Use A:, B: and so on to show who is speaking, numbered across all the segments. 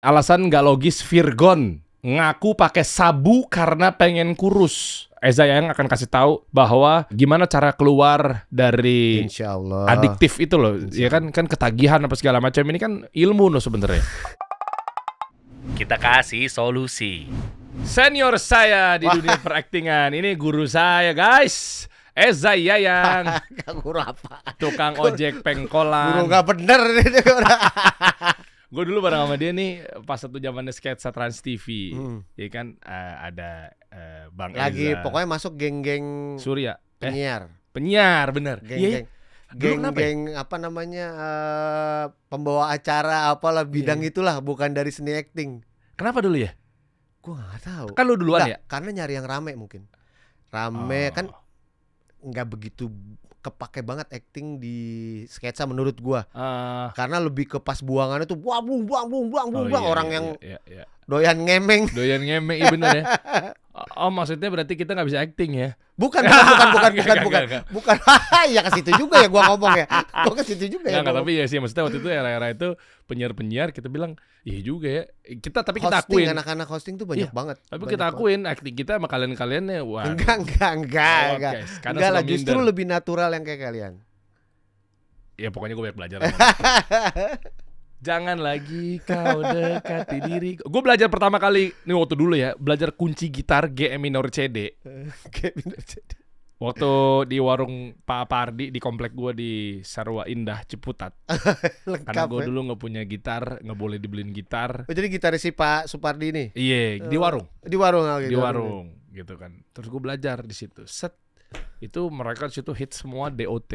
A: alasan nggak logis Virgon ngaku pakai sabu karena pengen kurus. Eza yang akan kasih tahu bahwa gimana cara keluar dari
B: Insyaallah.
A: adiktif itu loh. Ya kan ketagihan apa segala macam ini kan ilmu loh sebenarnya.
C: Kita kasih solusi.
A: Senior saya di dunia peraktingan, ini guru saya guys, Eza Yayang,
B: Guru apa?
A: tukang ojek pengkolan.
B: Guru nggak bener ini.
A: Gue dulu bareng sama dia nih pas satu zamannya sketsa Trans TV, ya kan ada Bang
B: Lagi
A: Eza.
B: pokoknya masuk geng-geng
A: Surya,
B: penyiar.
A: bener.
B: Geng-geng.
A: Dulu kenapa ya?
B: Geng apa namanya pembawa acara apalah bidang itulah, bukan dari seni acting.
A: Kenapa dulu ya?
B: Gua nggak tahu.
A: Kan lu duluan
B: Nggak,
A: ya?
B: karena nyari yang rame mungkin. Rame kan
A: Oh.
B: nggak begitu kepake banget acting di sketsa menurut gua. Karena lebih ke pas buangannya tuh buang orang yang
A: iya.
B: doyan ngemeng.
A: Doyan ngemeng, iya bener ya. Oh maksudnya berarti kita nggak bisa acting ya?
B: Bukan.
A: Enggak.
B: Bukan. Ya ke situ juga ya gua ngomong ya. Gua ke situ juga ya.
A: Enggak, tapi ya sih maksudnya waktu itu era-era itu penyiar-penyiar kita bilang, iya juga ya. Kita
B: Hosting,
A: akuin.
B: anak-anak hosting tuh banyak
A: Iya,
B: banget.
A: Tapi
B: Banyak
A: kita
B: banget.
A: akuin acting kita sama kalian-kalian ya wah.
B: Enggak.
A: guys, karena
B: Enggak lah,
A: suka
B: justru
A: minder.
B: lebih natural yang kayak kalian.
A: Ya pokoknya gue banyak belajar. Jangan lagi kau dekati diri. Gue belajar pertama kali nih waktu dulu ya, belajar kunci gitar G minor CD.
B: Kayak bener jadi.
A: Waktu di warung Pak Pardi di komplek gue di Sarwa Indah Ciputat. Karena
B: Lengkap
A: gue
B: ya.
A: dulu nggak punya gitar, nggak boleh dibeliin gitar.
B: Oh, jadi gitaris si Pak Supardi nih.
A: Iya, di warung.
B: Di warung
A: Di warung gitu kan. Terus gue belajar di situ. Set. Itu mereka di situ hit semua DOT.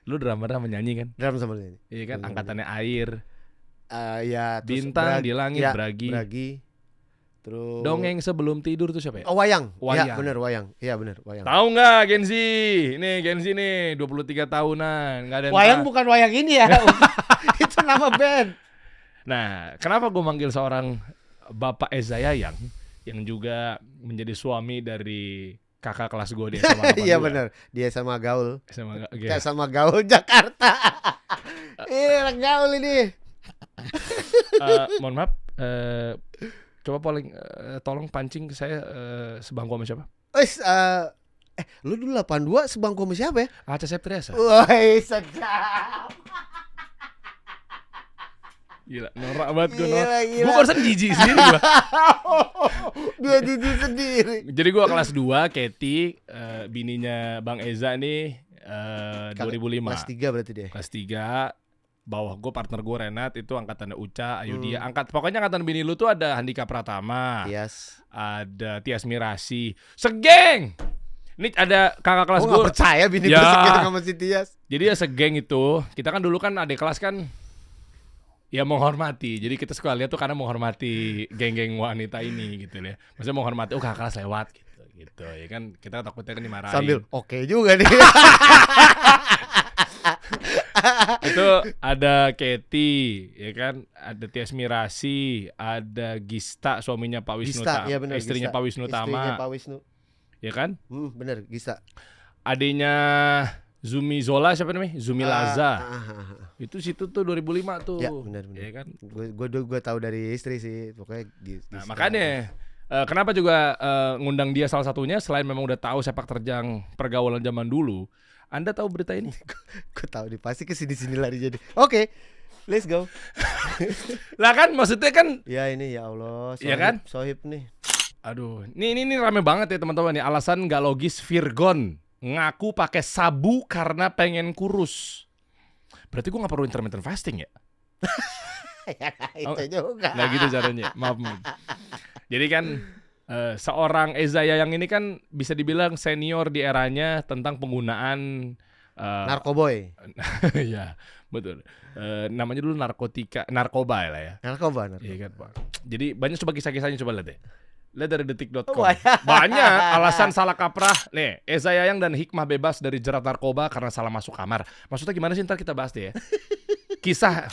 A: Lu drummer menyanyi kan?
B: Drum sama ini.
A: Iya kan, angkatannya air.
B: Ya terus
A: Bintang di langit,
B: ya,
A: Bragi.
B: Terus
A: Dongeng sebelum tidur tuh siapa ya?
B: Oh, Wayang.
A: Wayang.
B: Iya bener Wayang. Iya bener Wayang.
A: Tahu nggak Genzi? Ini Genzi nih 23 tahunan, nggak ada yang
B: Wayang
A: tahu.
B: bukan Wayang ini ya. Itu nama band.
A: Nah, kenapa gue manggil seorang Bapak Eza Yayang yang juga menjadi suami dari kakak kelas gue di SMA 82.
B: Iya bener. Dia sama Gaul.
A: SMA
B: Kayak sama Gaul Jakarta. Gaul ini.
A: mohon maaf, coba tolong pancing saya sebangku sama siapa?
B: Lu dulu 82 sebangku sama siapa ya?
A: Aca Septriasa.
B: Woi, sedap.
A: Gila, norak banget gue.
B: Gila.
A: Gue barusan jijik sendiri gue.
B: Dia jijik sendiri.
A: Jadi gue kelas 2, Katy, bininya Bang Eza nih 2005.
B: Kelas 3 berarti dia.
A: Kelas 3, bawah gue partner gue Renat, itu angkatannya Uca, Ayudia. Pokoknya angkatan bini lu tuh ada Handika Pratama,
B: Yes.
A: ada Tias Mirasi, segeng. Ini ada kakak kelas
B: Gua
A: gue.
B: gak percaya bini
A: Ya.
B: gue segitu sama si Tias.
A: Jadi ya segeng itu. Kita kan dulu kan adik kelas kan ya menghormati. Jadi kita suka lihat tuh karena menghormati geng-geng wanita ini gitu ya. Maksudnya menghormati, kakak kelas lewat gitu. Ya kan kita takutnya kan dimarahin.
B: Sambil oke juga nih.
A: Itu ada Katy, ya kan, ada Tias Mirasi, ada Gista, suaminya Pak Wisnu,
B: Gista, iya bener,
A: istrinya
B: Gista.
A: Pak Wisnu
B: Istrinya
A: Tama,
B: Pak Wisnu.
A: ya kan?
B: Bener, Gista.
A: Adanya Zumi Zola, siapa namanya? Zumi Laza.
B: Ah.
A: Itu situ tuh 2005 tuh.
B: Ya bener.
A: Ya kan?
B: Gue tahu dari istri sih, pokoknya
A: Nah, makanya kenapa juga ngundang dia salah satunya selain memang udah tahu sepak terjang pergaulan zaman dulu. Anda tahu berita ini?
B: gue tahu nih pasti kesini lari jadi. Oke, let's go.
A: Lah kan maksudnya kan
B: Ya ini ya Allah,
A: Iya kan?
B: Sohib nih.
A: aduh, ini rame banget ya teman-teman nih. Alasan nggak logis Virgon ngaku pakai sabu karena pengen kurus. Berarti gue nggak perlu intermittent fasting ya?
B: Itu juga.
A: Nggak gitu caranya. Maaf. Jadi kan seorang Eza Yayang ini kan bisa dibilang senior di eranya tentang penggunaan
B: Narkoboy.
A: ya betul. Namanya dulu narkoba lah ya.
B: Narkoba.
A: Iya kan Pak. Jadi banyak coba kisah-kisahnya coba lihat deh. Lihat dari detik.com.
B: Oh,
A: Banyak alasan salah kaprah. Nih, Eza Yayang dan hikmah bebas dari jerat narkoba karena salah masuk kamar. Maksudnya gimana sih, ntar kita bahas deh ya. Kisah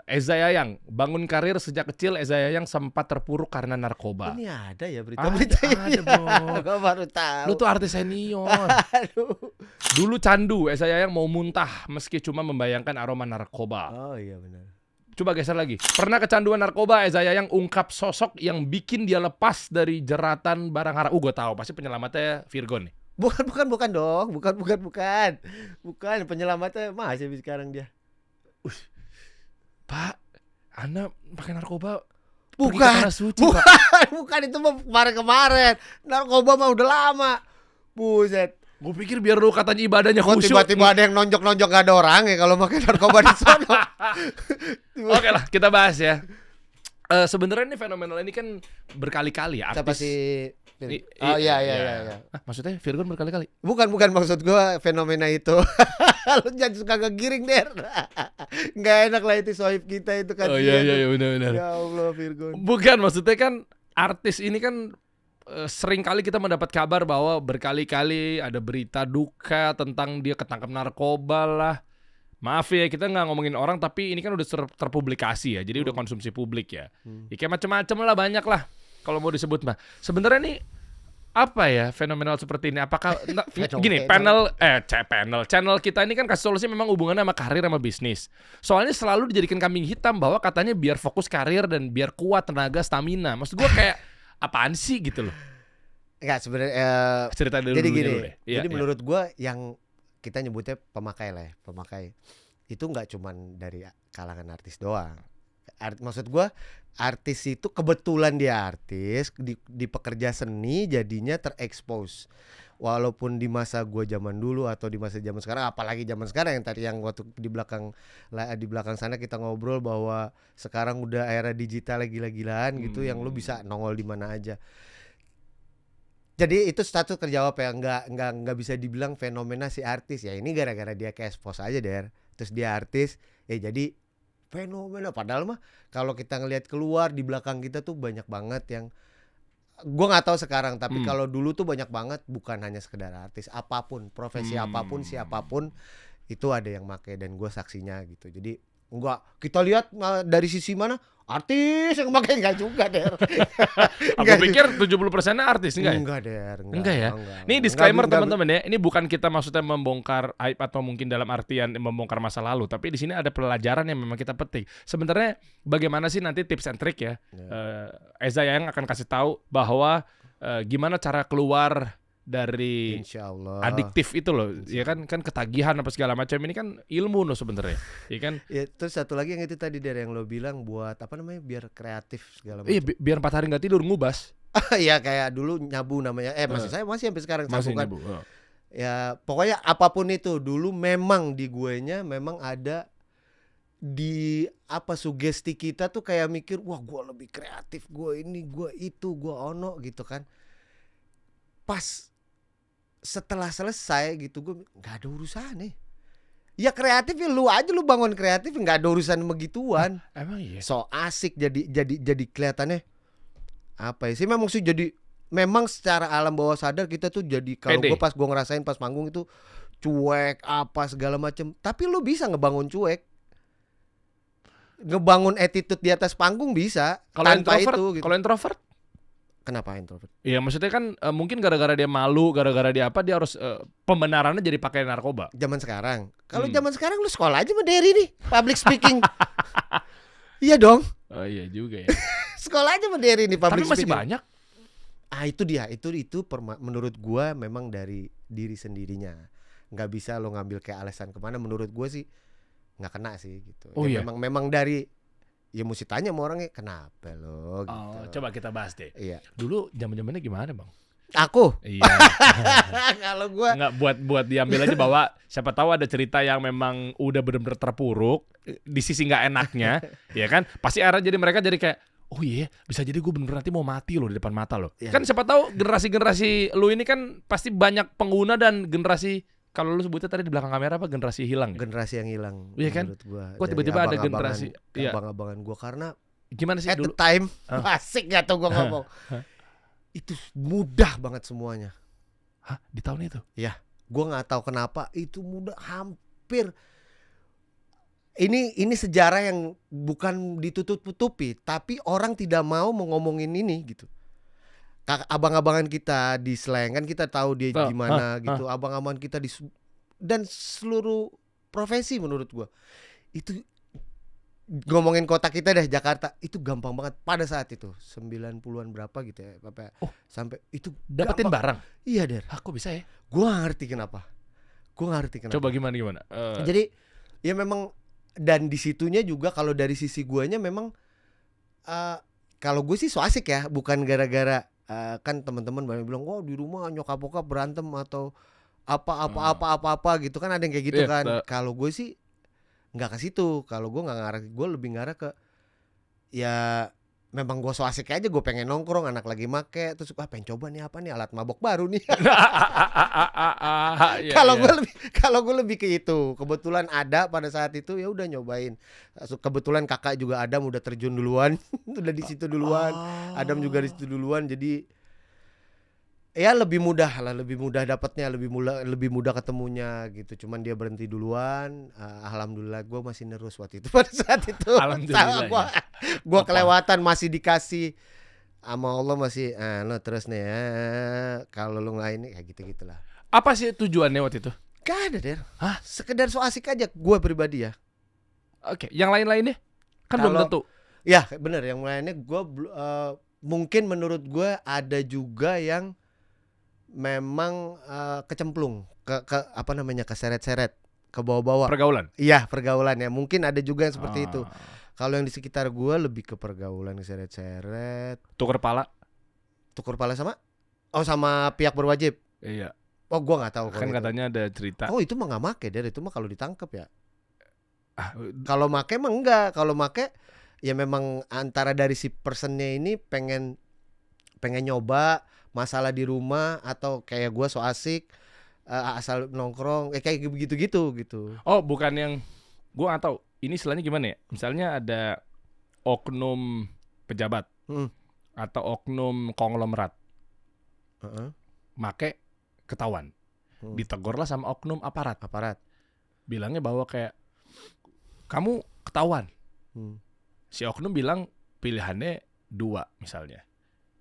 A: Eza Yayang, bangun karir sejak kecil. Eza Yayang sempat terpuruk karena narkoba.
B: Ini ada ya
A: Ada,
B: berita-berita ini.
A: Bro.
B: Gue baru tahu.
A: Lu tuh artis senior.
B: Aduh.
A: Dulu candu Eza Yayang mau muntah meski cuma membayangkan aroma narkoba.
B: Oh iya benar.
A: Coba geser lagi. Pernah kecanduan narkoba, Eza Yayang ungkap sosok yang bikin dia lepas dari jeratan barang haram. Gue tahu pasti penyelamatnya Virgon nih.
B: Bukan dong. Bukan penyelamatnya masih sekarang dia.
A: Pak, Anda pakai narkoba
B: Bukan.
A: pergi ke tanah suci, Pak.
B: Bukan itu mah kemarin. Narkoba mah udah lama. Buset.
A: Gue pikir biar lu katanya ibadahnya
B: Kok
A: khusyuk.
B: tiba-tiba ada yang nonjok-nonjok gak ada orang ya kalau pakai narkoba di sono.
A: Oke lah, kita bahas ya. Sebenarnya ini fenomenal ini kan berkali-kali ya,
B: Siapa
A: artis.
B: sih?
A: Oh
B: Iya.
A: Maksudnya Virgon berkali-kali.
B: Bukan maksud gua fenomena itu. Lu jangan suka ngegiring Der. Nggak enak lah itu sohib kita itu kan.
A: Oh iya benar.
B: Ya Allah Virgon.
A: Bukan, maksudnya kan artis ini kan sering kali kita mendapat kabar bahwa berkali-kali ada berita duka tentang dia ketangkap narkoba lah. Maaf ya, kita nggak ngomongin orang, tapi ini kan udah terpublikasi ya, jadi udah konsumsi publik ya. Ya kayak macam-macam lah, banyak lah kalau mau disebut mah. Sebenarnya nih apa ya fenomenal seperti ini? Apakah gini, channel kita ini kan kasih solusi memang hubungannya sama karir sama bisnis. Soalnya selalu dijadikan kambing hitam bahwa katanya biar fokus karir dan biar kuat tenaga stamina. Maksud gua kayak apaan sih gitu loh.
B: Enggak sebenarnya
A: Cerita dulu
B: jadi gini.
A: dulu deh. Iya,
B: Jadi
A: iya.
B: menurut gua yang kita nyebutnya pemakai lah ya, pemakai. Itu nggak cuman dari kalangan artis doang. Maksud gua artis itu kebetulan dia artis di pekerja seni jadinya terekspos. Walaupun di masa gua zaman dulu atau di masa zaman sekarang, apalagi zaman sekarang yang tadi yang waktu di belakang sana kita ngobrol bahwa sekarang udah era digital gila-gilaan gitu, yang lu bisa nongol di mana aja. Jadi itu status terjawab ya, nggak bisa dibilang fenomena si artis ya, ini gara-gara dia ke expose aja Der. Terus dia artis ya jadi fenomena, padahal mah kalau kita ngelihat keluar di belakang kita tuh banyak banget yang gua nggak tahu sekarang, tapi kalau dulu tuh banyak banget, bukan hanya sekedar artis, apapun profesi apapun siapapun itu ada yang make, dan gua saksinya gitu. Jadi kita lihat dari sisi mana artis yang pakai, enggak juga Der.
A: Aku pikir 70%-nya artis, enggak ya?
B: Enggak Der,
A: Enggak ya?
B: enggak.
A: Ini disclaimer teman-teman ya. Ini bukan kita maksudnya membongkar aib atau mungkin dalam artian membongkar masa lalu, tapi di sini ada pelajaran yang memang kita petik. Sebenarnya bagaimana sih nanti tips and trick ya? Eza Yayang akan kasih tahu bahwa gimana cara keluar dari
B: Insya Allah
A: adiktif itu loh, ya kan ketagihan apa segala macam ini kan ilmu loh sebenarnya, ya kan?
B: Ya, terus satu lagi yang itu tadi dari yang lo bilang buat apa namanya biar kreatif segala macam.
A: Iya, biar 4 hari nggak tidur ngubas.
B: Iya kayak dulu nyabu namanya. Saya masih sampai sekarang
A: Masih
B: sabu kan.
A: nyabu.
B: Ya pokoknya apapun itu dulu memang di guenya memang ada di sugesti kita tuh kayak mikir wah gua lebih kreatif, gua ini, gua itu, gua ono gitu kan. Pas setelah selesai gitu gue nggak ada urusan nih. Ya kreatif ya lu aja, lu bangun kreatif nggak ada urusan begituan.
A: Emang iya.
B: So asik jadi kelihatannya apa ya sih, memang sih jadi memang secara alam bawah sadar kita tuh jadi, kalau gue pas gue ngerasain pas manggung itu cuek apa segala macem, tapi lu bisa ngebangun cuek, ngebangun attitude di atas panggung bisa.
A: Kalau
B: tanpa
A: introvert,
B: itu gitu.
A: kalau introvert
B: Kenapa introvert?
A: iya, maksudnya kan mungkin gara-gara dia malu, gara-gara dia apa, dia harus pembenarannya jadi pakai narkoba.
B: Zaman sekarang. Kalau zaman sekarang lu sekolah aja sama Derry nih, public speaking. Iya dong.
A: Oh iya juga ya.
B: Sekolah aja sama Derry nih public
A: Tapi masih
B: speaking.
A: banyak.
B: Itu dia, itu menurut gua memang dari diri sendirinya. Nggak bisa lo ngambil kayak alasan kemana, menurut gua sih nggak kena sih gitu.
A: Oh
B: ya,
A: iya.
B: memang dari, ya mesti tanya sama orangnya kenapa lo gitu.
A: Oh, coba kita bahas deh.
B: Iya.
A: Dulu zaman-zamannya gimana, Bang?
B: Aku
A: Iya.
B: kalau gua
A: Nggak buat diambil aja bahwa siapa tahu ada cerita yang memang udah benar-benar terpuruk di sisi nggak enaknya, ya kan? Pasti akhirnya jadi mereka jadi kayak, oh iya, bisa jadi gue bener-bener nanti mau mati loh di depan mata loh.
B: Iya.
A: Kan siapa tahu generasi-generasi lu ini kan pasti banyak pengguna dan generasi, kalau lu sebutnya tadi di belakang kamera apa, generasi hilang ya?
B: generasi yang hilang.
A: Iya kan?
B: Menurut gua.
A: Kok
B: Dari
A: tiba-tiba ada
B: abang-abangan-
A: generasi, iya.
B: abang-abangan gua, karena
A: Gimana sih
B: at
A: dulu?
B: the time asik gak tuh gua ngomong. Itu mudah banget semuanya.
A: Hah, di tahun itu?
B: Gua nggak tahu kenapa itu mudah, hampir. Ini sejarah yang bukan ditutup-tutupi, tapi orang tidak mau ngomongin ini gitu. Abang-abangan kita di slang kan kita tahu dia gimana gitu. Abang-abangan kita dan seluruh profesi menurut gua itu ngomongin kota kita deh, Jakarta itu gampang banget pada saat itu 90-an berapa gitu ya, apa
A: Oh,
B: sampai itu
A: dapetin
B: gampang.
A: barang.
B: Iya Der,
A: Aku bisa ya.
B: gua nggak ngerti kenapa.
A: Coba gimana?
B: Jadi ya memang, dan di situnya juga kalau dari sisi guanya memang kalau gue sih so asik ya, bukan gara-gara kan teman-teman banyak bilang, "Wah, di rumah nyokap bokap berantem atau apa gitu kan, ada yang kayak gitu
A: Iya,
B: kan." Kalau gue sih nggak ke situ. Kalau gue nggak ngarah, gue lebih ngarah ke ya memang gue so asik aja, gue pengen nongkrong, anak lagi make, terus pengen coba nih apa nih alat mabok baru nih.
A: Iya,
B: Kalau gue lebih ke itu. Kebetulan ada pada saat itu, ya udah nyobain. Kebetulan kakak juga Adam udah terjun duluan, udah di situ duluan. Adam juga di situ duluan, jadi ya lebih mudah dapatnya, lebih mudah ketemunya gitu. Cuman dia berhenti duluan. Alhamdulillah gue masih nerus waktu itu pada saat itu.
A: Alhamdulillah,
B: Gue kelewatan, masih dikasih sama Allah, masih lo terus nih kalau lo nggak ini kayak gitu-gitulah.
A: Apa sih tujuannya waktu itu?
B: Gak ada Der.
A: Hah?
B: Sekedar so asik aja gue pribadi ya.
A: Oke, yang lain-lainnya kan belum
B: Kalau-
A: tentu.
B: Ya bener, yang lainnya gue mungkin menurut gue ada juga yang memang kecemplung ke apa namanya, keseret-seret, ke bawah-bawah.
A: Pergaulan.
B: Iya, pergaulan ya. Mungkin ada juga yang seperti itu.
A: Ah.
B: Kalau yang di sekitar gue lebih ke pergaulan, keseret-seret,
A: Tuker pala.
B: tukur pala sama pihak berwajib.
A: Iya.
B: Oh, gue nggak tahu.
A: Kan
B: kalau itu.
A: katanya ada cerita.
B: Oh, itu mah nggak make Der, itu mah kalau ditangkap ya.
A: Ah,
B: Kalau make mah enggak. Kalau make ya memang antara dari si personnya ini pengen nyoba, masalah di rumah, atau kayak gue so asik asal nongkrong kayak begitu gitu.
A: Oh, bukan yang gua nggak tahu. Ini istilahnya gimana ya? Misalnya ada oknum pejabat
B: Hmm.
A: atau oknum konglomerat
B: Heeh.
A: make ketahuan. Ditegurlah sama oknum aparat. Bilangnya bahwa kayak kamu ketahuan. Si oknum bilang pilihannya 2 misalnya.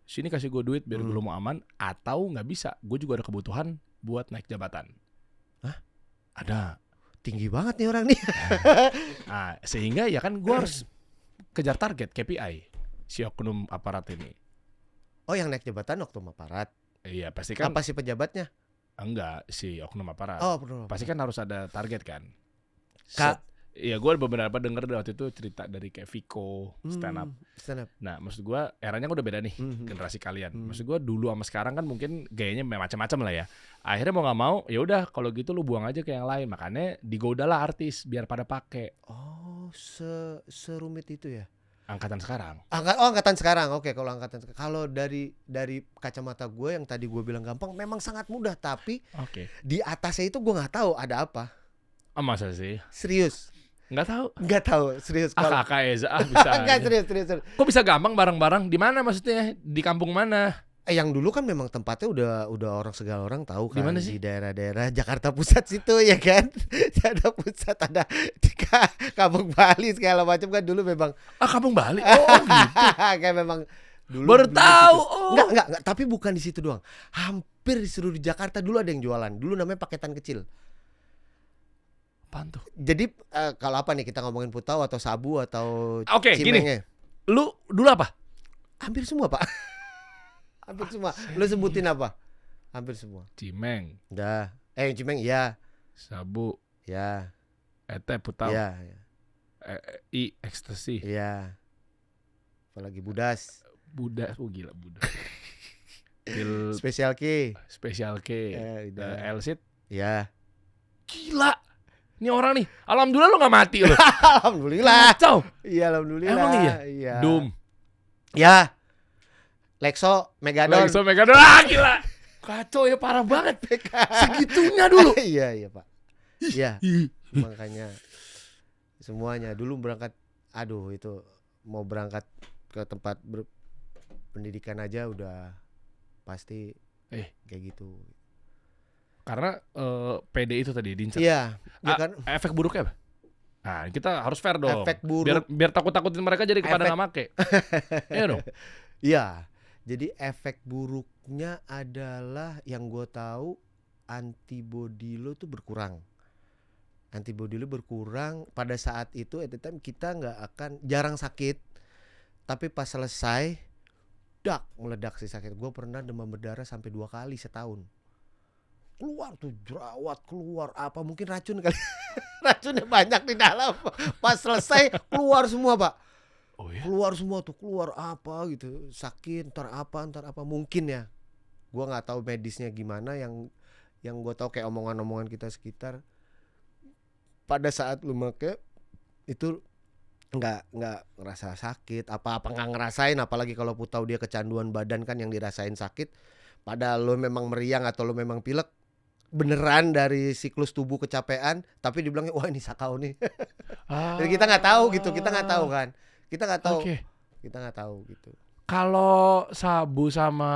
A: Sini kasih gue duit biar gue mau aman, atau nggak bisa, gue juga ada kebutuhan buat naik jabatan.
B: Hah?
A: Ada.
B: Tinggi banget nih orang nih.
A: Nah, sehingga ya kan gue harus kejar target KPI si oknum aparat ini.
B: Oh, yang naik jabatan oknum aparat.
A: Iya pasti kan.
B: Apa sih pejabatnya?
A: Enggak, si oknum aparat.
B: Oh, betul.
A: Pasti kan harus ada target kan.
B: Kak.
A: Iya, gue beberapa denger waktu itu cerita dari kayak Viko stand up. Nah, maksud gue eranya udah beda nih, generasi kalian. Maksud gue dulu sama sekarang kan mungkin gayanya macam-macam lah ya. Akhirnya mau nggak mau, ya udah kalau gitu lu buang aja ke yang lain. Makanya digoda lah artis biar pada pakai.
B: Oh, serumit itu ya.
A: Angkatan sekarang.
B: Angkatan sekarang. Oke, kalau dari kacamata gue yang tadi gue bilang gampang, memang sangat mudah. Tapi di atasnya itu gue nggak tahu ada apa.
A: Masa sih?
B: Serius?
A: Nggak tahu,
B: serius.
A: Kakak Eza bisa.
B: Enggak, serius.
A: Kok bisa gampang bareng-barang? Di mana maksudnya? Di kampung mana?
B: Yang dulu kan memang tempatnya udah segala orang tahu kan.
A: Di mana sih?
B: Di daerah-daerah Jakarta Pusat situ ya kan. Jakarta Pusat ada di Kampung Bali segala macam kan dulu memang.
A: Kampung Bali. Oh gitu.
B: Kayak memang dulu.
A: Baru tahu.
B: Enggak, tapi bukan di situ doang. Hampir di seluruh Jakarta dulu ada yang jualan. Dulu namanya paketan kecil.
A: Apaan tuh?
B: Jadi kalau apa nih, kita ngomongin putau atau sabu atau
A: Gini.
B: cimengnya?
A: Lu dulu apa?
B: Hampir semua, Pak. Hampir semua. Lu sebutin apa? Hampir semua.
A: Cimeng.
B: Udah. Cimeng iya.
A: Sabu.
B: Ya.
A: Ete putau.
B: Iya.
A: Ekstasi.
B: Iya. Apalagi budas.
A: Budas. Oh gila budas.
B: Special K.
A: Special K. Elsit.
B: Iya.
A: Gila. Ini orang nih, alhamdulillah lo gak mati lo.
B: Alhamdulillah.
A: Kacau.
B: Iya, alhamdulillah.
A: Emang iya? Doom.
B: Ya. Lexo, Megadon.
A: Gila. Kacau ya, parah banget. Segitunya dulu.
B: Iya, Pak. Iya. Makanya semuanya dulu berangkat, itu mau berangkat ke tempat pendidikan aja udah pasti kayak gitu.
A: Karena PD itu tadi diincar.
B: Iya, kan.
A: Efek buruknya apa? Nah, kita harus fair dong.
B: Efek buruk.
A: Biar takut-takutin mereka jadi kepada nggak make. Iya dong.
B: Iya. Jadi efek buruknya adalah yang gue tahu antibody lo tuh berkurang. antibody lu berkurang. Pada saat itu at the time kita nggak akan jarang sakit, tapi pas selesai meledak sih sakit. Gue pernah demam berdarah sampai 2 kali setahun. Keluar tuh jerawat, keluar apa, mungkin racun kali. Racunnya banyak di dalam. Pas selesai keluar semua, Pak.
A: Oh ya.
B: Keluar semua tuh, keluar apa gitu, sakit, ntar apa mungkin ya. Gua nggak tahu medisnya gimana, yang gue tahu kayak omongan-omongan kita sekitar. Pada saat lu make itu nggak ngerasa sakit, apa nggak ngerasain, apalagi kalau tahu dia kecanduan badan kan yang dirasain sakit. Padahal lu memang meriang atau lu memang pilek, beneran dari siklus tubuh kecapean, tapi dibilangnya wah ini sakau nih. Jadi kita nggak tahu gitu, kita nggak tahu kan. Kita nggak tahu.
A: Oke.
B: Kita nggak tahu gitu.
A: Kalau sabu sama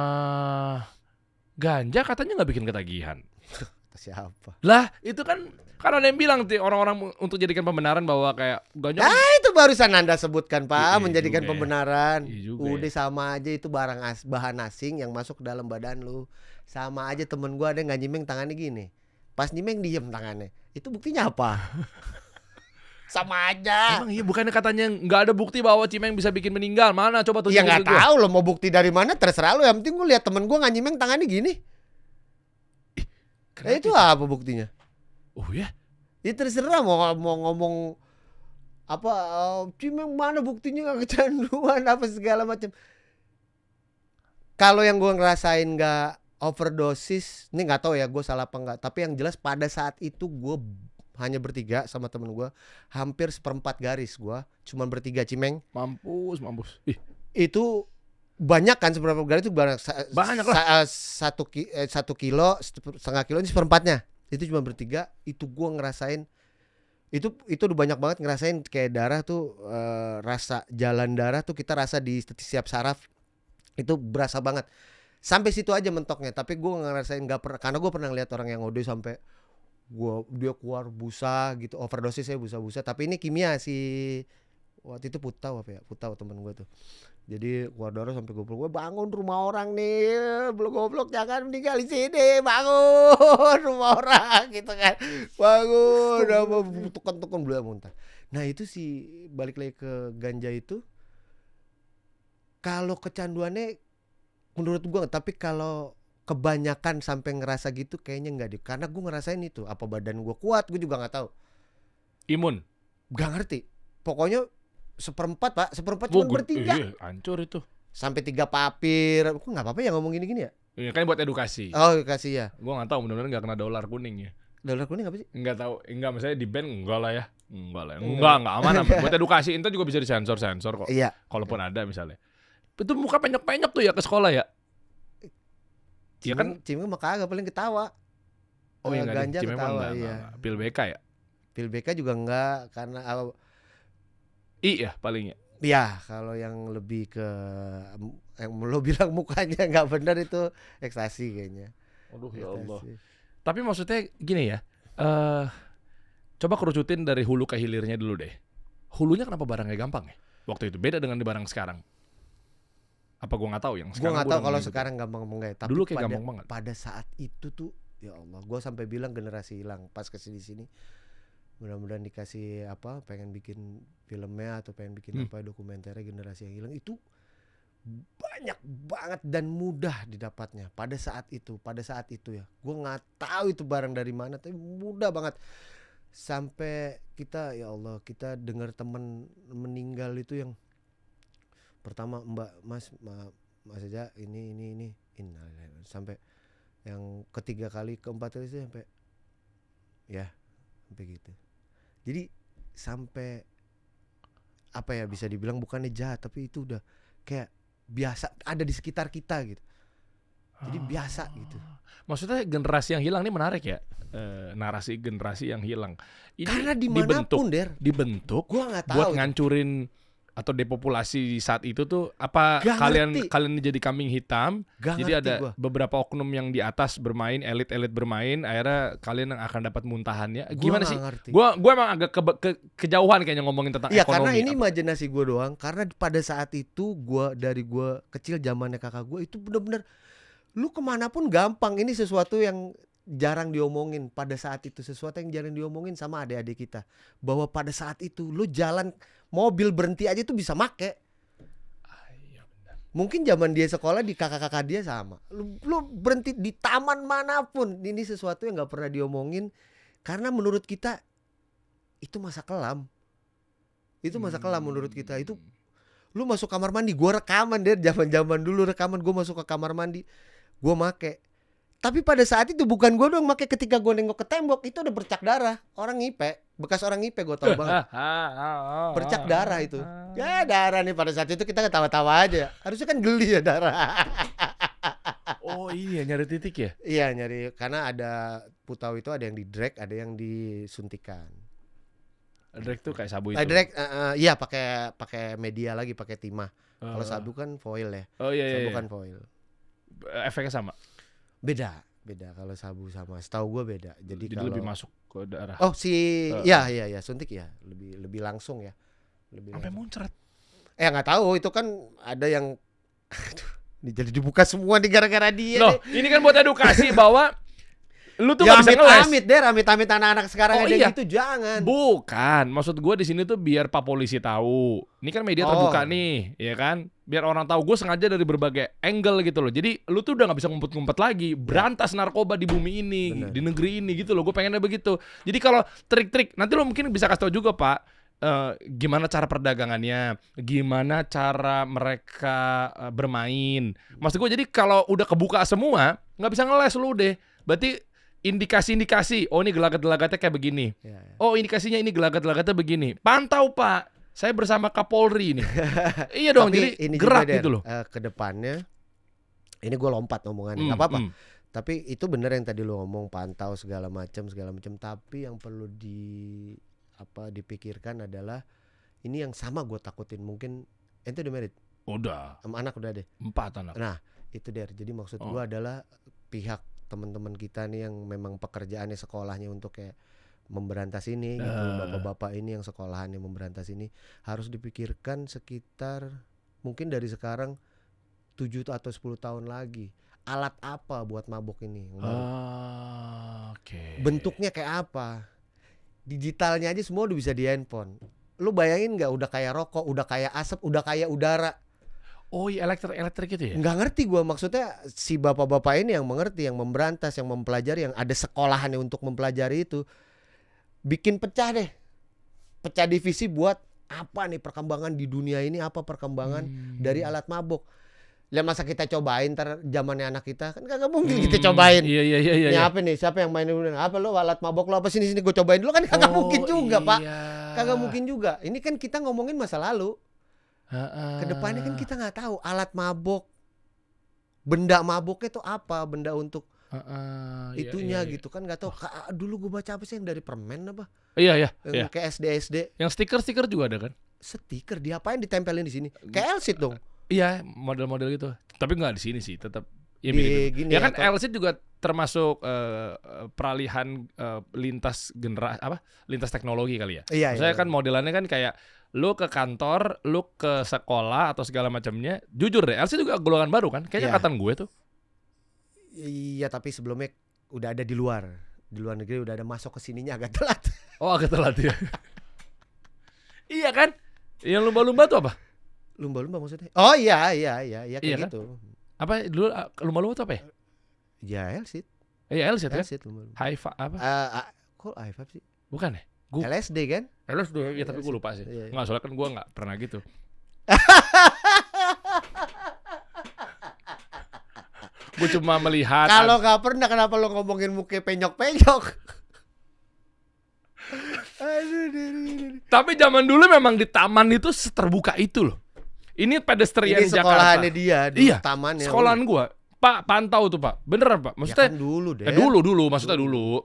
A: ganja katanya nggak bikin ketagihan.
B: Kata siapa?
A: Lah, itu kan ada yang bilang tuh orang-orang untuk jadikan pembenaran bahwa kayak ganja.
B: Itu barusan Anda sebutkan, Pak,
A: Iya
B: menjadikan
A: juga ya.
B: pembenaran.
A: Iya juga
B: Udah
A: ya.
B: sama aja itu bahan asing yang masuk ke dalam badan lu. Sama aja temen gua ada yang nggak nyimeng tangannya gini. Pas nyimeng diem tangannya. Itu buktinya apa? Sama aja.
A: Emang iya, bukannya katanya nggak ada bukti bahwa cimeng bisa bikin meninggal. Mana coba
B: Ya
A: tunjukin
B: nggak
A: ke gua.
B: tahu lo mau bukti dari mana, terserah lo. Yang penting gua lihat temen gua nggak nyimeng tangannya gini.
A: Kenapa
B: Itu apa buktinya?
A: Oh ya.
B: Ya terserah mau ngomong apa, cimeng mana buktinya nggak kecanduan apa segala macam. Kalau yang gua ngerasain nggak overdosis, ini nggak tahu ya gue salah apa nggak. Tapi yang jelas pada saat itu gue hanya bertiga sama temen gue, hampir 1/4 garis gue, cuman bertiga cimeng.
A: Mampus. Ih,
B: Itu banyak kan, 1/4 garis itu banyak.
A: Banyak lah.
B: 1 kilo, setengah kilo, ini 1/4-nya. Itu cuma bertiga. Itu gue ngerasain itu udah banyak banget ngerasain kayak darah tuh, rasa jalan darah tuh kita rasa di setiap saraf. Itu berasa banget. Sampai situ aja mentoknya. Tapi gue ngerasain nggak pernah, karena gue pernah lihat orang yang OD sampai dia keluar busa gitu, overdosis ya, busa-busa. Tapi ini kimia sih. Waktu itu Putau temen gue tuh. Jadi keluar darah sampai gue bangun rumah orang nih, goblok jangan meninggal di sini, bangun rumah orang gitu kan, bangun, apa tukun belum muntah. Nah itu sih balik lagi ke ganja itu. Kalau kecanduannya menurut gue, tapi kalau kebanyakan sampai ngerasa gitu kayaknya enggak deh, karena gue ngerasain itu. Apa badan gue kuat, gue juga nggak tahu,
A: imun.
B: nggak ngerti. Pokoknya 1/4 Pak, 1/4 cuma bertiga.
A: Iya, hancur itu.
B: Sampai 3 papir. Kok nggak apa-apa ya ngomong gini-gini ya?
A: Iya kan buat edukasi.
B: Oh kasih ya.
A: Gua nggak tahu, mudah-mudahan nggak kena dolar kuning ya.
B: Dolar kuning apa sih?
A: Nggak tahu, enggak, misalnya di ban enggak lah ya. Enggak aman. Buat edukasi itu juga bisa disensor kok.
B: Iya.
A: Kalaupun ada misalnya. Itu muka penyok-penyok tuh ya ke sekolah ya. Iya kan?
B: Cimeng mah kagak, paling ketawa.
A: Oh iya,
B: ganja
A: Cimeng
B: ketawa,
A: enggak,
B: iya.
A: Pil BK ya?
B: Pil BK juga enggak, karena
A: Iya palingnya.
B: ya kalau yang lebih ke yang lo bilang mukanya nggak benar itu ekstasi kayaknya.
A: Aduh ya Allah.
B: Ekstasi.
A: Tapi maksudnya gini ya. Coba kerucutin dari hulu ke hilirnya dulu deh. Hulunya kenapa barangnya gampang ya? Waktu itu beda dengan di barang sekarang. Apa gua nggak tahu yang
B: Gue
A: sekarang.
B: nggak
A: gua
B: tahu
A: udah
B: kalau
A: ngikutin.
B: sekarang gampang enggak. Tapi
A: Dulu kayak gampang banget.
B: pada saat itu tuh ya Allah, gue sampai bilang generasi hilang pas kesini sini. Mudah-mudahan dikasih apa, pengen bikin filmnya atau pengen bikin apa dokumenternya generasi yang hilang itu banyak banget dan mudah didapatnya pada saat itu ya. Gue nggak tahu itu barang dari mana, tapi mudah banget. Sampai kita ya Allah, kita dengar teman meninggal itu yang pertama mas aja ini sampai yang ketiga kali, keempat kali itu sampai ya sampai gitu. Jadi sampai apa ya, bisa dibilang bukannya jahat, tapi itu udah kayak biasa ada di sekitar kita gitu. Jadi biasa gitu.
A: Maksudnya generasi yang hilang ini menarik ya. Narasi generasi yang hilang. Ini
B: Karena dimanapun
A: dibentuk
B: gua nggak tahu
A: buat
B: itu.
A: ngancurin atau depopulasi saat itu tuh apa
B: Gak
A: kalian
B: ngerti.
A: jadi kambing hitam.
B: Gak
A: Jadi
B: ngerti
A: ada
B: gua.
A: beberapa oknum yang di atas bermain, elit bermain, akhirnya kalian yang akan dapat muntahannya.
B: Gua
A: Gimana
B: nggak
A: sih?
B: ngerti.
A: Gua emang agak kejauhan kayaknya ngomongin tentang
B: Iya,
A: ekonomi.
B: karena ini imajinasi gue doang. Karena pada saat itu dari gue kecil, zamannya kakak gue itu benar-benar lu kemanapun gampang. Ini sesuatu yang jarang diomongin pada saat itu, sesuatu yang jarang diomongin sama adik-adik kita, bahwa pada saat itu lu jalan mobil berhenti aja tuh bisa make.
A: Iya benar.
B: Mungkin zaman dia sekolah di kakak-kakak dia sama. Lu berhenti di taman manapun, ini sesuatu yang nggak pernah diomongin karena menurut kita itu masa kelam. Itu masa kelam menurut kita. Itu lu masuk kamar mandi, gua rekaman deh, zaman-zaman dulu rekaman gua masuk ke kamar mandi, gua make. Tapi pada saat itu bukan gue doang make, ketika gue nengok ke tembok itu udah bercak darah. Orang ngipe, bekas orang ngipe, gue tau banget. Bercak darah itu. Ya darah nih, pada saat itu kita ketawa-tawa aja. Harusnya kan geli ya darah.
A: Oh iya, nyari titik ya?
B: Iya nyari, karena ada putau itu ada yang di drag, ada yang disuntikan.
A: Drag tuh kayak sabu itu.
B: Drag, iya pakai media lagi, pakai timah. Kalau sabu kan foil ya.
A: Oh iya
B: Sabu
A: iya.
B: kan foil.
A: Efeknya sama.
B: Beda kalau sabu sama, setahu gue beda. Jadi kalau
A: lebih masuk ke darah.
B: oh iya suntik ya, lebih langsung ya. Lebih
A: Sampai
B: langsung.
A: muncrat.
B: Nggak tahu, itu kan ada yang aduh, ini jadi dibuka semua nih gara-gara dia.
A: Loh, ini kan buat edukasi bahwa lu tuh
B: Ya
A: nggak bisa ngeles.
B: amit deh, amit anak-anak sekarang
A: Oh,
B: ada
A: iya.
B: gitu, jangan.
A: Bukan, maksud gue di sini tuh biar Pak Polisi tahu. Ini kan media terbuka
B: Oh.
A: nih, ya kan? Biar orang tahu. Gue sengaja dari berbagai angle gitu loh. Jadi lu tuh udah nggak bisa ngumpet-ngumpet lagi. Berantas narkoba di bumi ini,
B: Benar.
A: di negeri ini gitu loh. Gue pengennya begitu. Jadi kalau trik-trik, nanti lu mungkin bisa kasih tahu juga Pak. Gimana cara perdagangannya, gimana cara mereka bermain. Maksud gue jadi kalau udah kebuka semua, nggak bisa ngeles lu deh. Berarti indikasi-indikasi, oh ini gelagat-gelagatnya kayak begini.
B: Ya.
A: Oh indikasinya ini gelagat-gelagatnya begini. Pantau Pak, saya bersama Kapolri ini. Iya dong,
B: Tapi
A: jadi
B: ini
A: gerak
B: juga, Der,
A: gitu loh.
B: ke depannya ini gue lompat omongannya, nggak apa-apa. Tapi itu bener yang tadi lu ngomong, pantau segala macam. Tapi yang perlu dipikirkan adalah ini yang sama gue takutin. Mungkin ente udah married?
A: Udah,
B: Sama anak udah deh.
A: 4 anak.
B: Nah itu Der, jadi maksud gue adalah pihak teman-teman kita nih yang memang pekerjaannya sekolahnya untuk kayak memberantas ini gitu, bapak-bapak ini yang sekolahannya memberantas ini, harus dipikirkan sekitar mungkin dari sekarang 7 atau 10 tahun lagi. Alat apa buat mabok ini yang baru?
A: Oke.
B: Bentuknya kayak apa? Digitalnya aja semua udah bisa di handphone. Lu bayangin nggak, udah kayak rokok, udah kayak asap, udah kayak udara.
A: Oh iya, elektrik gitu ya?
B: Nggak ngerti gue, maksudnya si bapak-bapak ini yang mengerti, yang memberantas, yang mempelajari, yang ada sekolahannya untuk mempelajari itu, bikin pecah deh, pecah divisi buat apa nih perkembangan di dunia ini, apa perkembangan dari alat mabok. Lah masa kita cobain ntar zamannya anak kita, kan kagak mungkin kita cobain.
A: Iya.
B: Ini apa nih, siapa yang mainin dulu? Apa lo alat mabok lo, apa sini gue cobain dulu, kan kagak mungkin juga
A: iya.
B: Pak, kagak mungkin juga. Ini kan kita ngomongin masa lalu. Kedepannya kan kita nggak tahu alat mabok, benda maboknya itu apa, benda untuk itunya
A: iya.
B: gitu kan, nggak tahu. Dulu gue baca apa sih yang dari permen apa?
A: Iya.
B: Yang kayak SD.
A: Yang stiker juga ada kan?
B: Stiker diapain, ditempelin di sini? Kayak LCD dong.
A: Iya, model-model gitu. Tapi nggak di sini sih, tetap. Ya,
B: Di
A: mirip.
B: gini
A: Ya kan
B: atau-
A: LCD juga termasuk peralihan lintas lintas teknologi kali ya.
B: Iya.
A: Saya kan modelannya kan kayak lu ke kantor, lu ke sekolah atau segala macamnya. Jujur deh, LCD juga golongan baru kan? Kayaknya
B: Iya.
A: angkatan gue tuh.
B: Iya, tapi sebelumnya udah ada di luar negeri, udah ada, masuk ke sininya agak telat.
A: Oh, agak telat ya. Iya kan? Yang lumba-lumba tuh apa?
B: Lumba-lumba maksudnya? Oh iya kayak
A: Iya kan?
B: gitu.
A: Apa dulu lumba-lumba tuh apa ya?
B: Ya LCD.
A: Iya, LCD kan?
B: LCD lumba-lumba.
A: Hi-Fi apa?
B: Kok i5 sih?
A: Bukan ya? Gua-
B: LSD kan?
A: LSD ya, tapi gue lupa sih.
B: Iya.
A: Nggak, soalnya kan gue nggak pernah gitu. Gue cuma melihat.
B: Kalau nggak pernah, kenapa lo ngomongin muka penyok-penyok? Aduh.
A: Tapi zaman dulu memang di taman itu terbuka itu loh. Ini pedestrian
B: Ini
A: Jakarta.
B: sekolahannya dia, dulu
A: Iya,
B: tamannya.
A: sekolahan gua. Pak, pantau tuh Pak. Beneran Pak.
B: Ya
A: Maksudnya
B: kan dulu deh.
A: dulu, maksudnya dulu.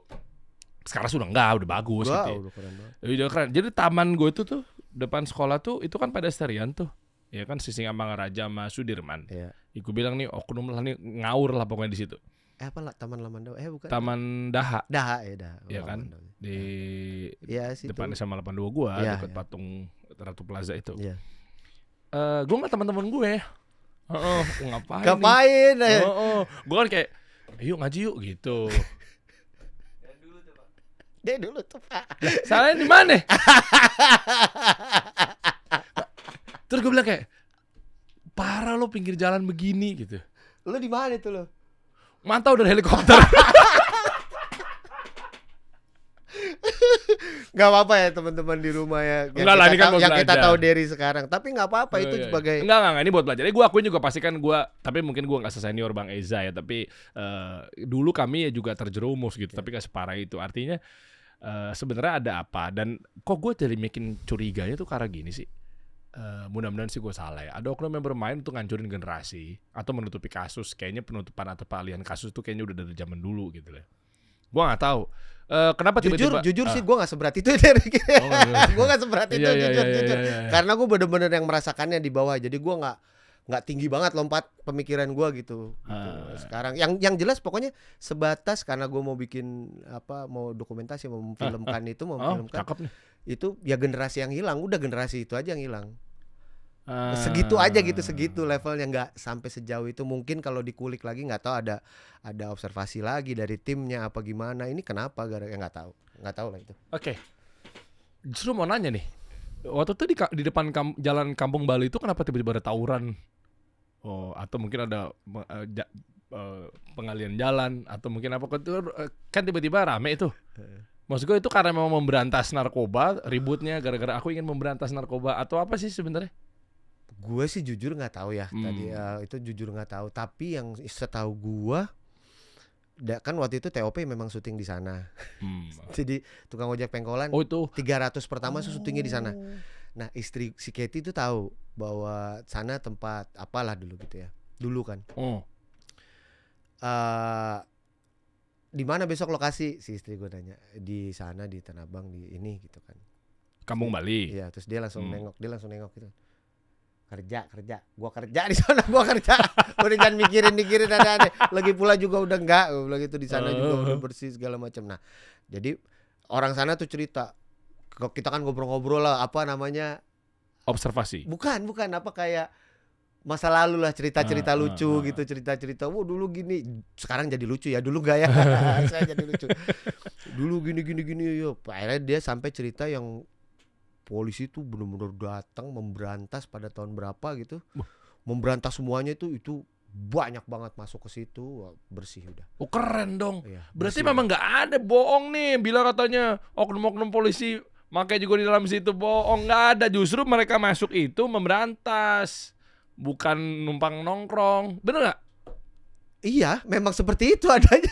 A: Sekarang sudah enggak, udah bagus
B: Wah,
A: gitu.
B: udah keren banget.
A: Udah keren. Jadi taman gue itu tuh depan sekolah tuh itu kan pedestrian tuh. Ya kan Sisingamangaraja sama Sudirman.
B: Iya.
A: Gue bilang nih oknum lah nih ngawur lah pokoknya di situ.
B: Apa lah, Taman Lamandau? Bukan.
A: Taman Daha
B: Daha ya, Daha.
A: ya kan?
B: Lamandau.
A: Di
B: Iya situ.
A: depan SMA 82 gua
B: Iya,
A: dekat
B: iya.
A: patung Ratu Plaza itu.
B: Iya.
A: Gue nggak teman-teman gue. Ngapain?
B: Ngapain?
A: Gue kan kayak, yuk ngaji yuk gitu.
B: Dia dulu tuh Pak.
A: Salahnya di mana? Terus gue bilang kayak, parah lo pinggir jalan begini gitu.
B: Lu di mana tuh lo?
A: Mantau dari helikopter.
B: Gak apa-apa ya teman-teman di rumah ya.
A: Enggak lah, ini kan mau
B: yang kita
A: belajar.
B: tahu dari sekarang. Tapi nggak apa-apa itu
A: Iya, iya.
B: sebagai
A: Enggak, ini buat belajar. Gue akuin juga pasti kan gue, tapi mungkin gue nggak sesenior Bang Eza ya. Tapi dulu kami ya juga terjerumus gitu, tapi gak separah itu. Artinya sebenarnya ada apa? Dan kok gue jadi makin curiganya tuh karena gini sih. Mudah-mudahan sih gue salah ya. Ada oknum yang bermain untuk ngancurin generasi atau menutupi kasus. Kayaknya penutupan atau pengalihan kasus tuh kayaknya udah dari zaman dulu gitu lah. Gue nggak tahu. Kenapa tiba-tiba?
B: jujur sih gue nggak seberat itu dari
A: Oh, nggak.
B: gue nggak seberat itu
A: Iya,
B: jujur.
A: iya.
B: Karena gue bener-bener yang merasakannya di bawah. Jadi gue nggak tinggi banget lompat pemikiran gue gitu. Sekarang yang jelas pokoknya sebatas karena gue mau bikin mau dokumentasi, mau memfilmkan itu, mau memfilmkan
A: Cakep nih.
B: itu ya generasi yang hilang. Udah generasi itu aja yang hilang. Segitu aja gitu, segitu levelnya, nggak sampai sejauh itu. Mungkin kalau dikulik lagi nggak tahu ada observasi lagi dari timnya apa gimana, ini kenapa gara-gara nggak tahu lah itu.
A: Oke. Justru mau nanya nih. Waktu itu di depan jalan Kampung Bali itu kenapa tiba-tiba ada tawuran? Oh, atau mungkin ada pengalian jalan atau mungkin apa kan tiba-tiba rame itu. Maksud gue itu karena memang memberantas narkoba, ributnya gara-gara aku ingin memberantas narkoba atau apa sih sebenarnya?
B: Gue sih jujur nggak tahu ya tadi itu jujur nggak tahu. Tapi yang setahu gue, kan waktu itu TOP memang syuting di sana. Jadi tukang ojek pengkolan.
A: Oh itu
B: 300 pertama syutingnya di sana. Nah istri si Katie itu tahu bahwa sana tempat apalah dulu gitu ya. Dulu kan. Di mana besok lokasi? Si istri gue nanya. Di sana di Tanah Abang di ini gitu kan.
A: Kampung Bali.
B: Iya, terus dia langsung nengok gitu. Kerja, gua kerja di sana, gua kerja. Udah jangan mikirin ada. Lagi pula juga udah enggak, gua bilang gitu di sana juga udah bersih segala macam. Nah, jadi orang sana tuh cerita. Kita kan ngobrol-ngobrol lah, apa namanya?
A: Observasi.
B: Bukan apa kayak masa lalu lah, cerita-cerita lucu gitu, cerita-cerita. Wah, dulu gini. Sekarang jadi lucu ya, dulu enggak ya. Saya jadi lucu. Dulu gini ya. Akhirnya dia sampai cerita yang polisi tuh benar-benar datang memberantas pada tahun berapa gitu. Memberantas semuanya itu banyak banget masuk ke situ. Wah, bersih udah.
A: Oh keren dong.
B: Iya,
A: Berarti
B: bersih
A: memang nggak ada bohong nih. Bila katanya oknum-oknum polisi makanya juga di dalam situ bohong, nggak ada. Justru mereka masuk itu memberantas, bukan numpang nongkrong. Bener nggak?
B: Iya, memang seperti itu adanya.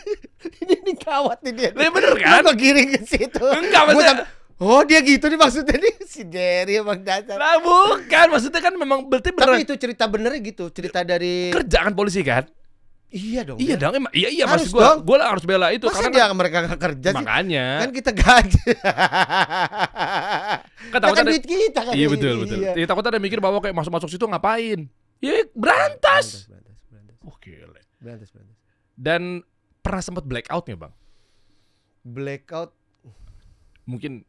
B: Ini kawat nih dia.
A: Bener kan?
B: Gua giring ke situ.
A: Enggak maksudnya.
B: Oh dia gitu nih maksudnya nih si Jerry emang dasar.
A: Nah bukan, maksudnya kan memang berarti beneran.
B: Tapi itu cerita benernya gitu, cerita dari
A: kerjaan polisi kan?
B: Iya dong.
A: Iya dong, emang iya
B: Harus
A: maksud
B: dong.
A: gue harus bela itu.
B: Masa
A: karena
B: dia mereka gak kerja sih?
A: makanya
B: Kan kita gaji.
A: kan takut
B: kan
A: ada,
B: duit kita kan.
A: iya betul.
B: Iya.
A: Ya, takut ada mikir bahwa kayak masuk situ ngapain? Ya berantas. Oke.
B: Berantas.
A: Dan pernah sempat blackout nggak bang?
B: Blackout.
A: Mungkin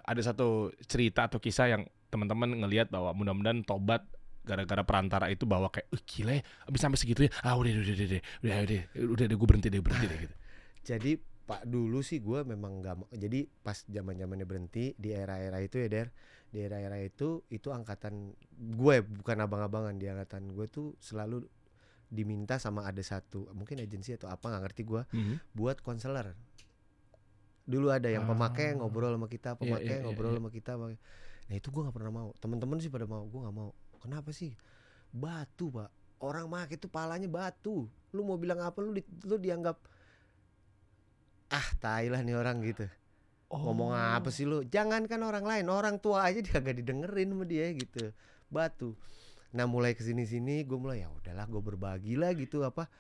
A: ada satu cerita atau kisah yang teman-teman ngelihat bahwa mudah-mudahan tobat gara-gara perantara itu, bahwa kayak gila ya abis sampai segitunya. Udah gue berhenti deh gitu.
B: Jadi Pak dulu sih gue memang nggak mau. Jadi pas zaman-zamannya berhenti di era-era itu ya Der. Di era-era itu angkatan gue bukan abang-abangan, di angkatan gue tuh selalu diminta sama ada satu mungkin agensi atau apa nggak ngerti gue buat konselor. Dulu ada yang pemakai ngobrol sama kita, ngobrol sama kita. Nah itu gue nggak pernah mau. Teman-teman sih pada mau, gue nggak mau. Kenapa sih? Batu Pak. Orang make itu palanya batu. Lu mau bilang apa? Lu dianggap tai lah nih orang gitu. Ngomong apa sih lu? Jangankan orang lain, orang tua aja dia gak didengerin sama dia gitu. Batu. Nah mulai kesini gue mulai ya udahlah gue berbagi lah gitu apa.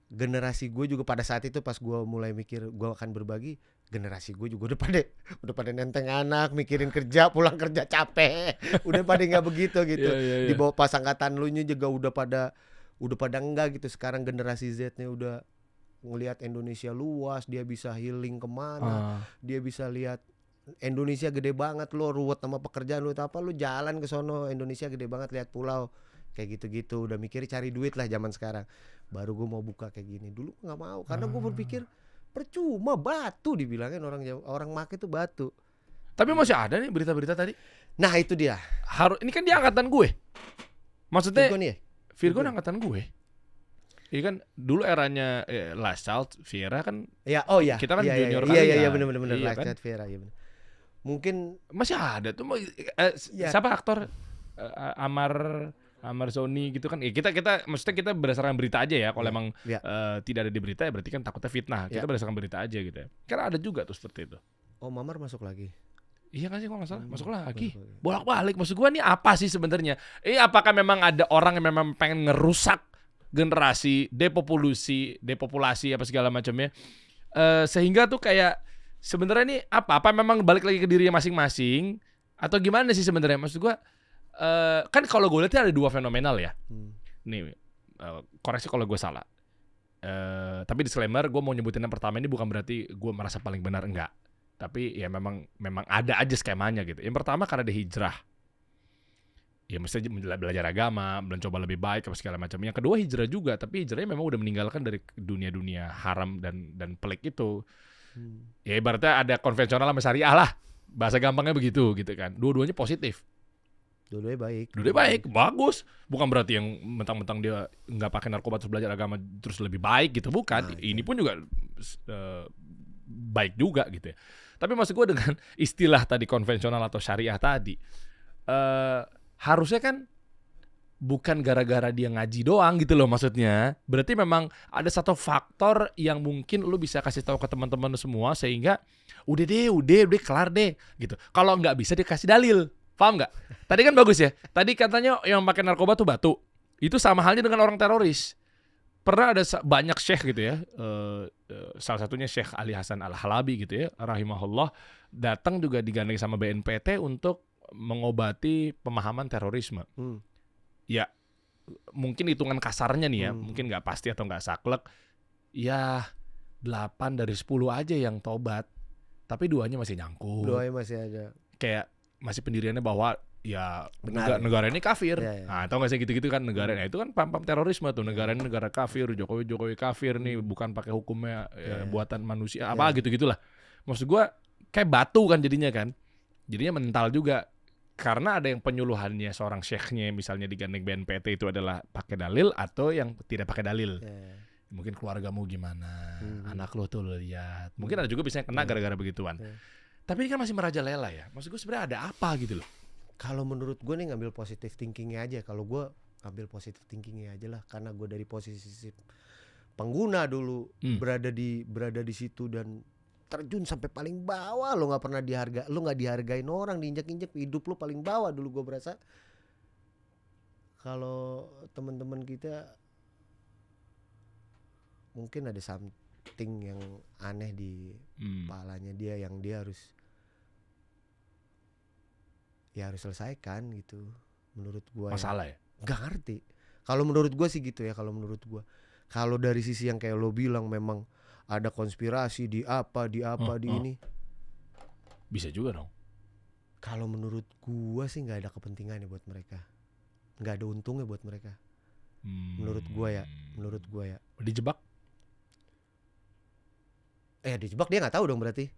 B: Generasi gue juga pada saat itu pas gue mulai mikir gue akan berbagi, generasi gue juga udah pada nenteng anak, mikirin kerja, pulang kerja capek, udah pada nggak begitu gitu. Di bawah pas angkatan lu nya juga udah pada enggak gitu. Sekarang generasi Z-nya udah ngelihat Indonesia luas, dia bisa healing kemana, dia bisa lihat Indonesia gede banget, lo ruwet sama pekerjaan lu apa, lu jalan ke sono, Indonesia gede banget, lihat pulau kayak gitu-gitu. Udah mikir cari duit lah zaman sekarang. Baru gue mau buka kayak gini. Dulu nggak mau karena gue berpikir percuma, batu dibilangin orang make itu batu.
A: Tapi masih ada nih berita-berita tadi.
B: Nah itu dia.
A: Ini kan dia angkatan gue. Maksudnya
B: Virgo nih ya?
A: Virgo angkatan gue. Iya kan dulu eranya Last Child Viera kan
B: Ya, oh ya.
A: kita kan
B: iya,
A: junior
B: iya,
A: kalian.
B: iya, benar
A: Iya
B: Last
A: kan?
B: Child Viera, iya benar. Mungkin
A: Masih ada tuh
B: Ya.
A: siapa aktor Amar Zoni gitu kan. Kita maksudnya kita berdasarkan berita aja ya. Kalau
B: Ya,
A: emang
B: ya.
A: tidak ada di berita ya berarti kan takutnya fitnah. Kita
B: Ya.
A: berdasarkan berita aja gitu ya. Karena ada juga tuh seperti itu.
B: Oh Mamar masuk lagi.
A: Iya kan sih kalau nggak salah masuk lagi.
B: Masuk lagi.
A: Bolak-balik. Maksud gua nih apa sih sebenarnya? Apakah memang ada orang yang memang pengen ngerusak generasi, depopulasi apa segala macamnya? Sehingga tuh kayak sebenarnya nih apa memang balik lagi ke dirinya masing-masing atau gimana sih sebenarnya? Maksud gua kan kalau gue lihat ada dua fenomenal ya. Nih koreksi kalau gue salah. Tapi disclaimer gue mau nyebutin yang pertama ini bukan berarti gue merasa paling benar, enggak. Tapi ya memang ada aja skemanya gitu. Yang pertama karena dia hijrah. Ya mesti belajar agama, mencoba lebih baik apa segala macam. Yang kedua hijrah juga, tapi hijrahnya memang udah meninggalkan dari dunia-dunia haram dan pelik itu. Ya ibaratnya ada konvensional sama syariah lah. Bahasa gampangnya begitu gitu kan. Dua-duanya positif.
B: Dua-duanya baik.
A: Dua-duanya baik, bagus. Bukan berarti yang mentang-mentang dia nggak pakai narkoba terus belajar agama terus lebih baik gitu, bukan.
B: Nah,
A: Ini pun juga baik juga gitu ya. Tapi maksud gue dengan istilah tadi konvensional atau syariah tadi, harusnya kan bukan gara-gara dia ngaji doang gitu loh maksudnya. Berarti memang ada satu faktor yang mungkin lu bisa kasih tahu ke teman-teman semua sehingga udah kelar deh gitu. Kalau nggak bisa dikasih dalil, paham nggak? Tadi kan bagus ya. Tadi katanya yang pakai narkoba tuh batu. Itu sama halnya dengan orang teroris. Pernah ada banyak syekh gitu ya, salah satunya Syekh Ali Hasan Al-Halabi gitu ya, rahimahullah, datang juga digandeng sama BNPT untuk mengobati pemahaman terorisme. Ya mungkin hitungan kasarnya nih ya, mungkin nggak pasti atau nggak saklek, ya 8 dari 10 aja yang tobat, tapi 2-nya masih nyangkut.
B: 2-nya masih ada.
A: Kayak masih pendiriannya bahwa ya
B: Benar.
A: negara ini kafir.
B: Ya.
A: Nah, tau gak sih gitu-gitu kan negara. Nah, itu kan pam-pam terorisme tuh. Negara ini negara kafir, Jokowi kafir nih, bukan pakai hukumnya buatan manusia apa gitu-gitulah. Maksud gua kayak batu kan jadinya kan. Jadinya mental juga. Karena ada yang penyuluhannya seorang syekhnya misalnya digandeng BNPT itu adalah pakai dalil atau yang tidak pakai dalil. Mungkin keluargamu gimana, anak lo tuh lo lihat. Mungkin ada juga bisa kena gara-gara begituan. Tapi ini kan masih merajalela ya. Maksud gue sebenarnya ada apa gitu loh.
B: Kalau menurut gue nih ngambil positive thinkingnya aja. Kalau gue ambil positive thinkingnya aja lah, karena gue dari posisi pengguna dulu, berada di situ dan terjun sampai paling bawah. Lo nggak pernah dihargain orang, diinjak-injak, hidup lo paling bawah dulu. Gue berasa kalau teman-teman kita mungkin ada something yang aneh di kepalanya dia yang dia harus selesaikan gitu. Menurut gua
A: masalah ya?
B: Gak ngerti. Kalau menurut gua sih gitu ya. Kalau menurut gua, kalau dari sisi yang kayak lo bilang memang ada konspirasi di ini,
A: bisa juga dong.
B: kalau menurut gua sih nggak ada kepentingannya buat mereka, nggak ada untungnya buat mereka. Menurut gua ya.
A: Dijebak?
B: Dijebak dia nggak tahu dong berarti.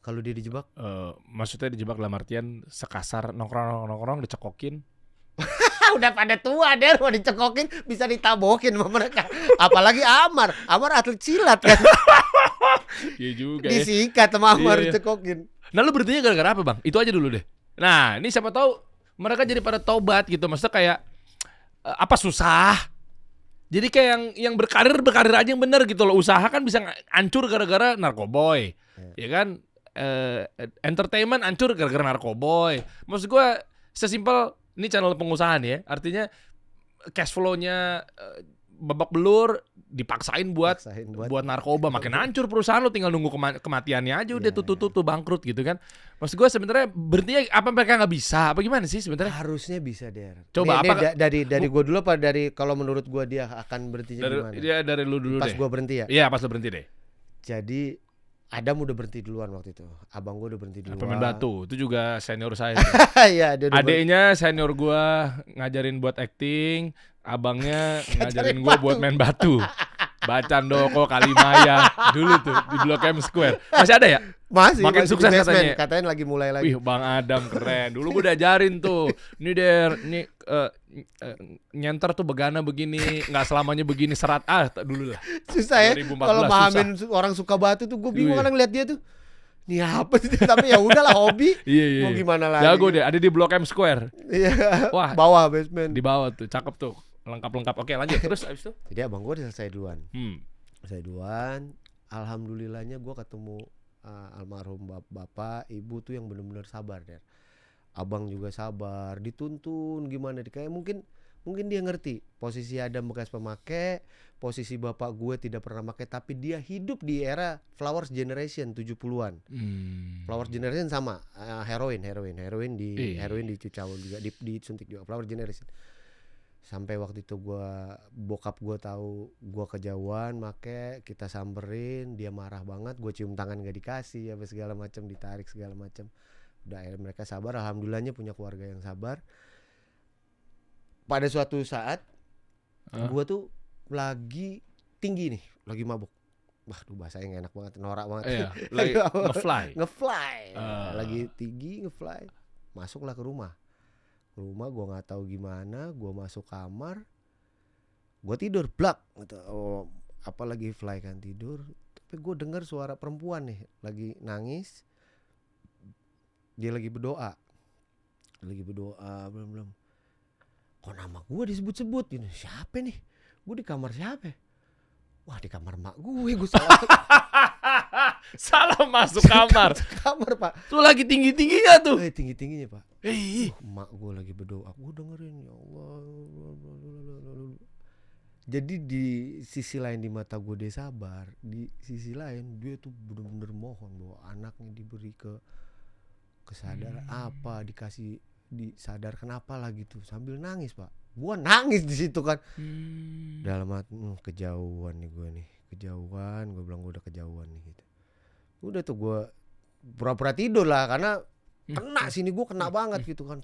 B: Kalau dia dijebak,
A: Maksudnya dijebak dalam artian sekasar nongkrong dicekokin.
B: udah pada tua deh, mau dicekokin bisa ditabokin sama mereka. Apalagi Amar atlet silat kan.
A: Iya juga.
B: Disikat sama Amar,
A: Iya.
B: dicekokin.
A: Nah lu berarti gara-gara apa bang? Itu aja dulu deh. Nah ini siapa tahu mereka jadi pada tobat gitu. Maksudnya kayak apa susah? Jadi kayak yang berkarir aja yang bener gitu loh. Usaha kan bisa hancur gara-gara narkoboy, ya kan? Entertainment hancur gara-gara narkoboy. Maksud gue sesimpel ini channel pengusaha nih ya. Artinya cash flow-nya babak belur, dipaksain buat narkoba, makin hancur perusahaan lo, tinggal nunggu kematiannya aja udah tuh bangkrut gitu kan. Maksud gue sebenarnya berhentinya apa mereka nggak bisa? Apa gimana sih sebenarnya?
B: Harusnya bisa Der.
A: Coba
B: nih, dari gue dulu apa dari kalau menurut gue dia akan berhentinya gimana?
A: Dari lu dulu
B: Pas
A: deh.
B: gue berhenti ya.
A: Iya pas lu berhenti deh.
B: Jadi Adam udah berhenti duluan waktu itu. Abang gue udah berhenti duluan.
A: Pemain batu itu juga senior saya.
B: Iya, dia udah
A: Adeknya senior gua ngajarin buat acting, abangnya ngajarin gua
B: batu.
A: buat main batu. Bacandoko, Kalimaya dulu tuh di Blok M Square. Masih ada ya?
B: Masih
A: Makin
B: masih di
A: sukses
B: basement.
A: katanya.
B: Katanya lagi mulai lagi.
A: Wih, Bang Adam keren. Dulu gue udah ajarin tuh. Nih Der, nih nyenter tuh begana begini, nggak selamanya begini serat dulu lah.
B: Susah ya
A: 2014
B: kalau pahamin orang suka batu tuh, gue bingung
A: Iya.
B: kadang lihat dia tuh. Nih apa sih? Tapi ya udahlah, hobi.
A: Iya.
B: Mau gimana lagi?
A: Jago deh, ada di Blok M Square.
B: Iya.
A: Wah.
B: Bawah basement.
A: Di bawah tuh, cakep tuh. Lengkap-lengkap. Oke, lanjut terus abis itu.
B: Jadi abang gue udah selesai duluan.
A: Hmm.
B: Selesai duluan. Alhamdulillahnya gue ketemu almarhum bapak, ibu tuh yang benar-benar sabar deh. Abang juga sabar, dituntun gimana, kayak mungkin dia ngerti posisi Adam bekas pemakai, posisi bapak gue tidak pernah pakai, tapi dia hidup di era Flowers Generation 70-an. Flowers Generation sama heroin di
A: Iya.
B: heroin dicucau juga, disuntik juga Flowers Generation. Sampai waktu itu bokap gue tahu gue kejauhan make, kita samperin, dia marah banget, gue cium tangan gak dikasih, apa segala macam, ditarik segala macam. Udah akhirnya mereka sabar, alhamdulillahnya punya keluarga yang sabar. Pada suatu saat gue tuh lagi tinggi nih, lagi mabuk. Waduh, bahasanya gak enak banget, norak banget.
A: Iya, lagi ngefly.
B: Lagi tinggi ngefly. Masuklah ke rumah gue nggak tahu gimana, gue masuk kamar, gue tidur blak gitu. Apa lagi fly kan, tidur, tapi gue dengar suara perempuan nih lagi nangis, dia lagi berdoa belum kok nama gue disebut-sebut ini, siapa nih, gue di kamar siapa? Wah, di kamar mak gue salah.
A: Salah masuk kamar.
B: Kamar pak,
A: Tuh lagi tinggi-tingginya tuh.
B: tinggi-tingginya pak. Mak gue lagi berdoa, gue dengerin, ya Allah. Jadi di sisi lain, di mata gue dia sabar, di sisi lain dia tuh bener-bener mohon bahwa anaknya diberi kesadaran, apa dikasih disadarkan apa lah gitu, sambil nangis pak. Gue nangis di situ kan. Dalam hati kejauhan nih gue gue bilang gue udah kejauhan nih gitu. Udah tuh gue pura-pura tidur lah, karena kena sini gue kena banget gitu kan.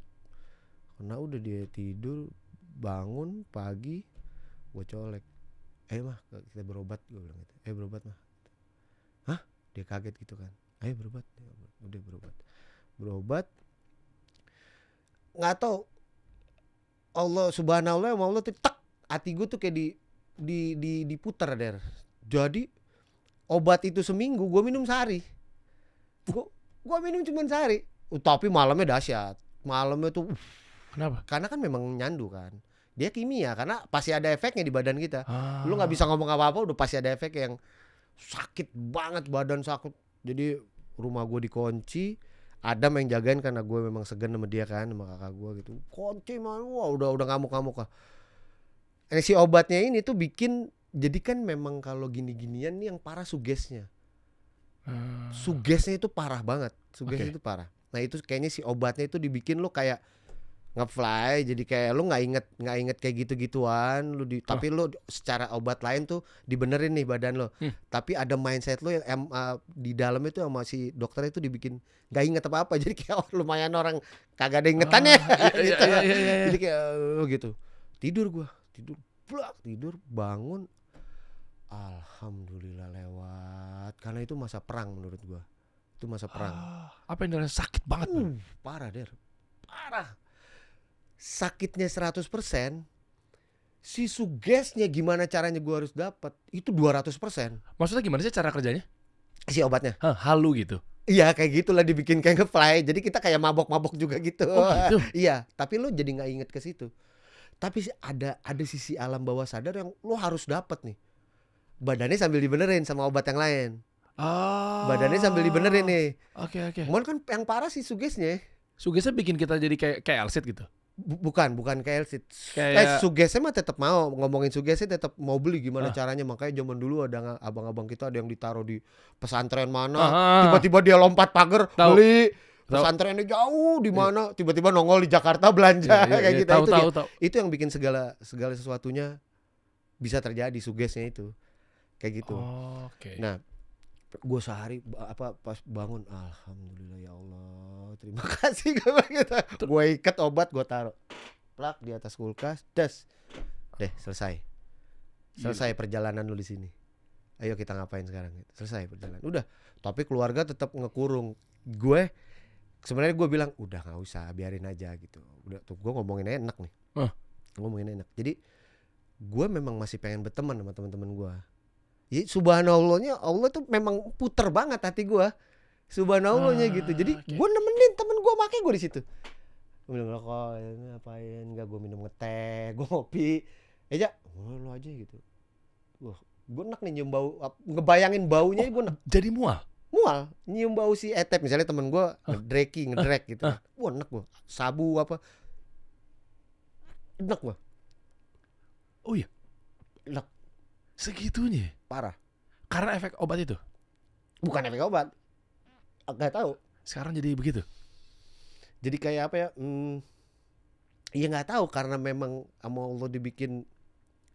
B: Kena, udah dia tidur, bangun pagi gue colek, mah kita berobat, gue bilang gitu. Berobat mah. Hah? Dia kaget gitu kan. Berobat. Udah berobat. Nggak tahu, Allah subhanallah, Allah tuh tak, hati gue tuh kayak diputar der. Jadi obat itu seminggu gue minum sehari. Gue minum cuma sehari. Tapi malamnya dahsyat. Malamnya tuh
A: Kenapa?
B: karena kan memang nyandu kan. Dia kimia, karena pasti ada efeknya di badan kita. Lu nggak bisa ngomong apa-apa, udah pasti ada efek yang sakit banget, badan sakit. Jadi rumah gue dikunci. Adam yang jagain karena gue memang segan sama dia kan, sama kakak gue gitu. Kunci mah, wah udah ngamuk-ngamuk lah. Si obatnya ini tuh bikin, jadi kan memang kalau gini-ginian nih yang parah sugesnya. Sugesnya itu parah banget. Sugesnya itu parah. Nah itu kayaknya si obatnya itu dibikin lo kayak ngefly, jadi kayak lu nggak inget kayak gitu-gituan, tapi lu secara obat lain tuh dibenerin nih badan lo. Tapi ada mindset lu yang di dalam itu sama si dokter itu dibikin nggak inget apa-apa, jadi kayak lumayan orang kagak ada ingetannya. Gitu. Jadi kayak gitu. Tidur bangun, alhamdulillah lewat, karena itu masa perang menurut gua. Itu masa perang.
A: Apa yang dirasain sakit banget?
B: Parah der, parah. Sakitnya 100%, si sugesnya gimana caranya gue harus dapat itu 200%.
A: Maksudnya gimana sih cara kerjanya?
B: Si obatnya
A: Halu gitu.
B: iya kayak gitulah, dibikin kayak ngefly, jadi kita kayak mabok gitu.
A: Oh gitu.
B: Iya, tapi lo jadi nggak inget ke situ. Tapi ada sisi alam bawah sadar yang lo harus dapat nih, badannya sambil dibenerin sama obat yang lain. Badannya sambil dibenerin nih.
A: Oke.
B: Cuman kan yang parah sih sugesnya.
A: Sugesnya bikin kita jadi kayak Elsit gitu.
B: Bukan kayak Elsit.
A: Kayak
B: Sugesnya mah tetap mau ngomongin sugesnya, tetap mau beli gimana caranya. Makanya zaman dulu ada abang-abang kita ada yang ditaruh di pesantren mana, tiba-tiba dia lompat pagar beli. Pesantrennya jauh di mana, tiba-tiba nongol di Jakarta belanja kayak gitu. Tahu. Itu yang bikin segala sesuatunya bisa terjadi, sugesnya itu. Kayak gitu.
A: Oke.
B: Nah, gue sehari pas bangun, alhamdulillah ya Allah, terima kasih gue ikat obat, gue taruh plak di atas kulkas, deh selesai. selesai perjalanan lu di sini. Ayo kita ngapain sekarang gitu. Selesai perjalanan. Udah, tapi keluarga tetap ngekurung. Gue sebenarnya gue bilang udah nggak usah, biarin aja gitu. Udah tuh gue ngomongin enak nih. Ngomongin enak. Jadi gue memang masih pengen berteman sama teman-teman gue. Ya, subhanallahnya Allah tuh memang puter banget hati gue. Subhanallahnya gitu. Jadi gue nemenin temen gue, makanya gue di situ. Gue minum rokok, ngapain? Enggak, gue minum ngeteh, gue ngopi. Ya, lu aja gitu. Wah, gue enak nih nyium bau, ngebayangin baunya gue enak.
A: Jadi mual
B: Nyium bau si Etep misalnya, temen gue ngedrek gitu. Wah, enak gue. Sabu apa? Enak gue.
A: Oh iya.
B: Enak.
A: Segitunya.
B: Parah.
A: Karena efek obat itu.
B: Bukan efek obat. Gak tahu.
A: Sekarang jadi begitu.
B: Jadi kayak apa ya? Ya nggak tahu, karena memang sama Allah dibikin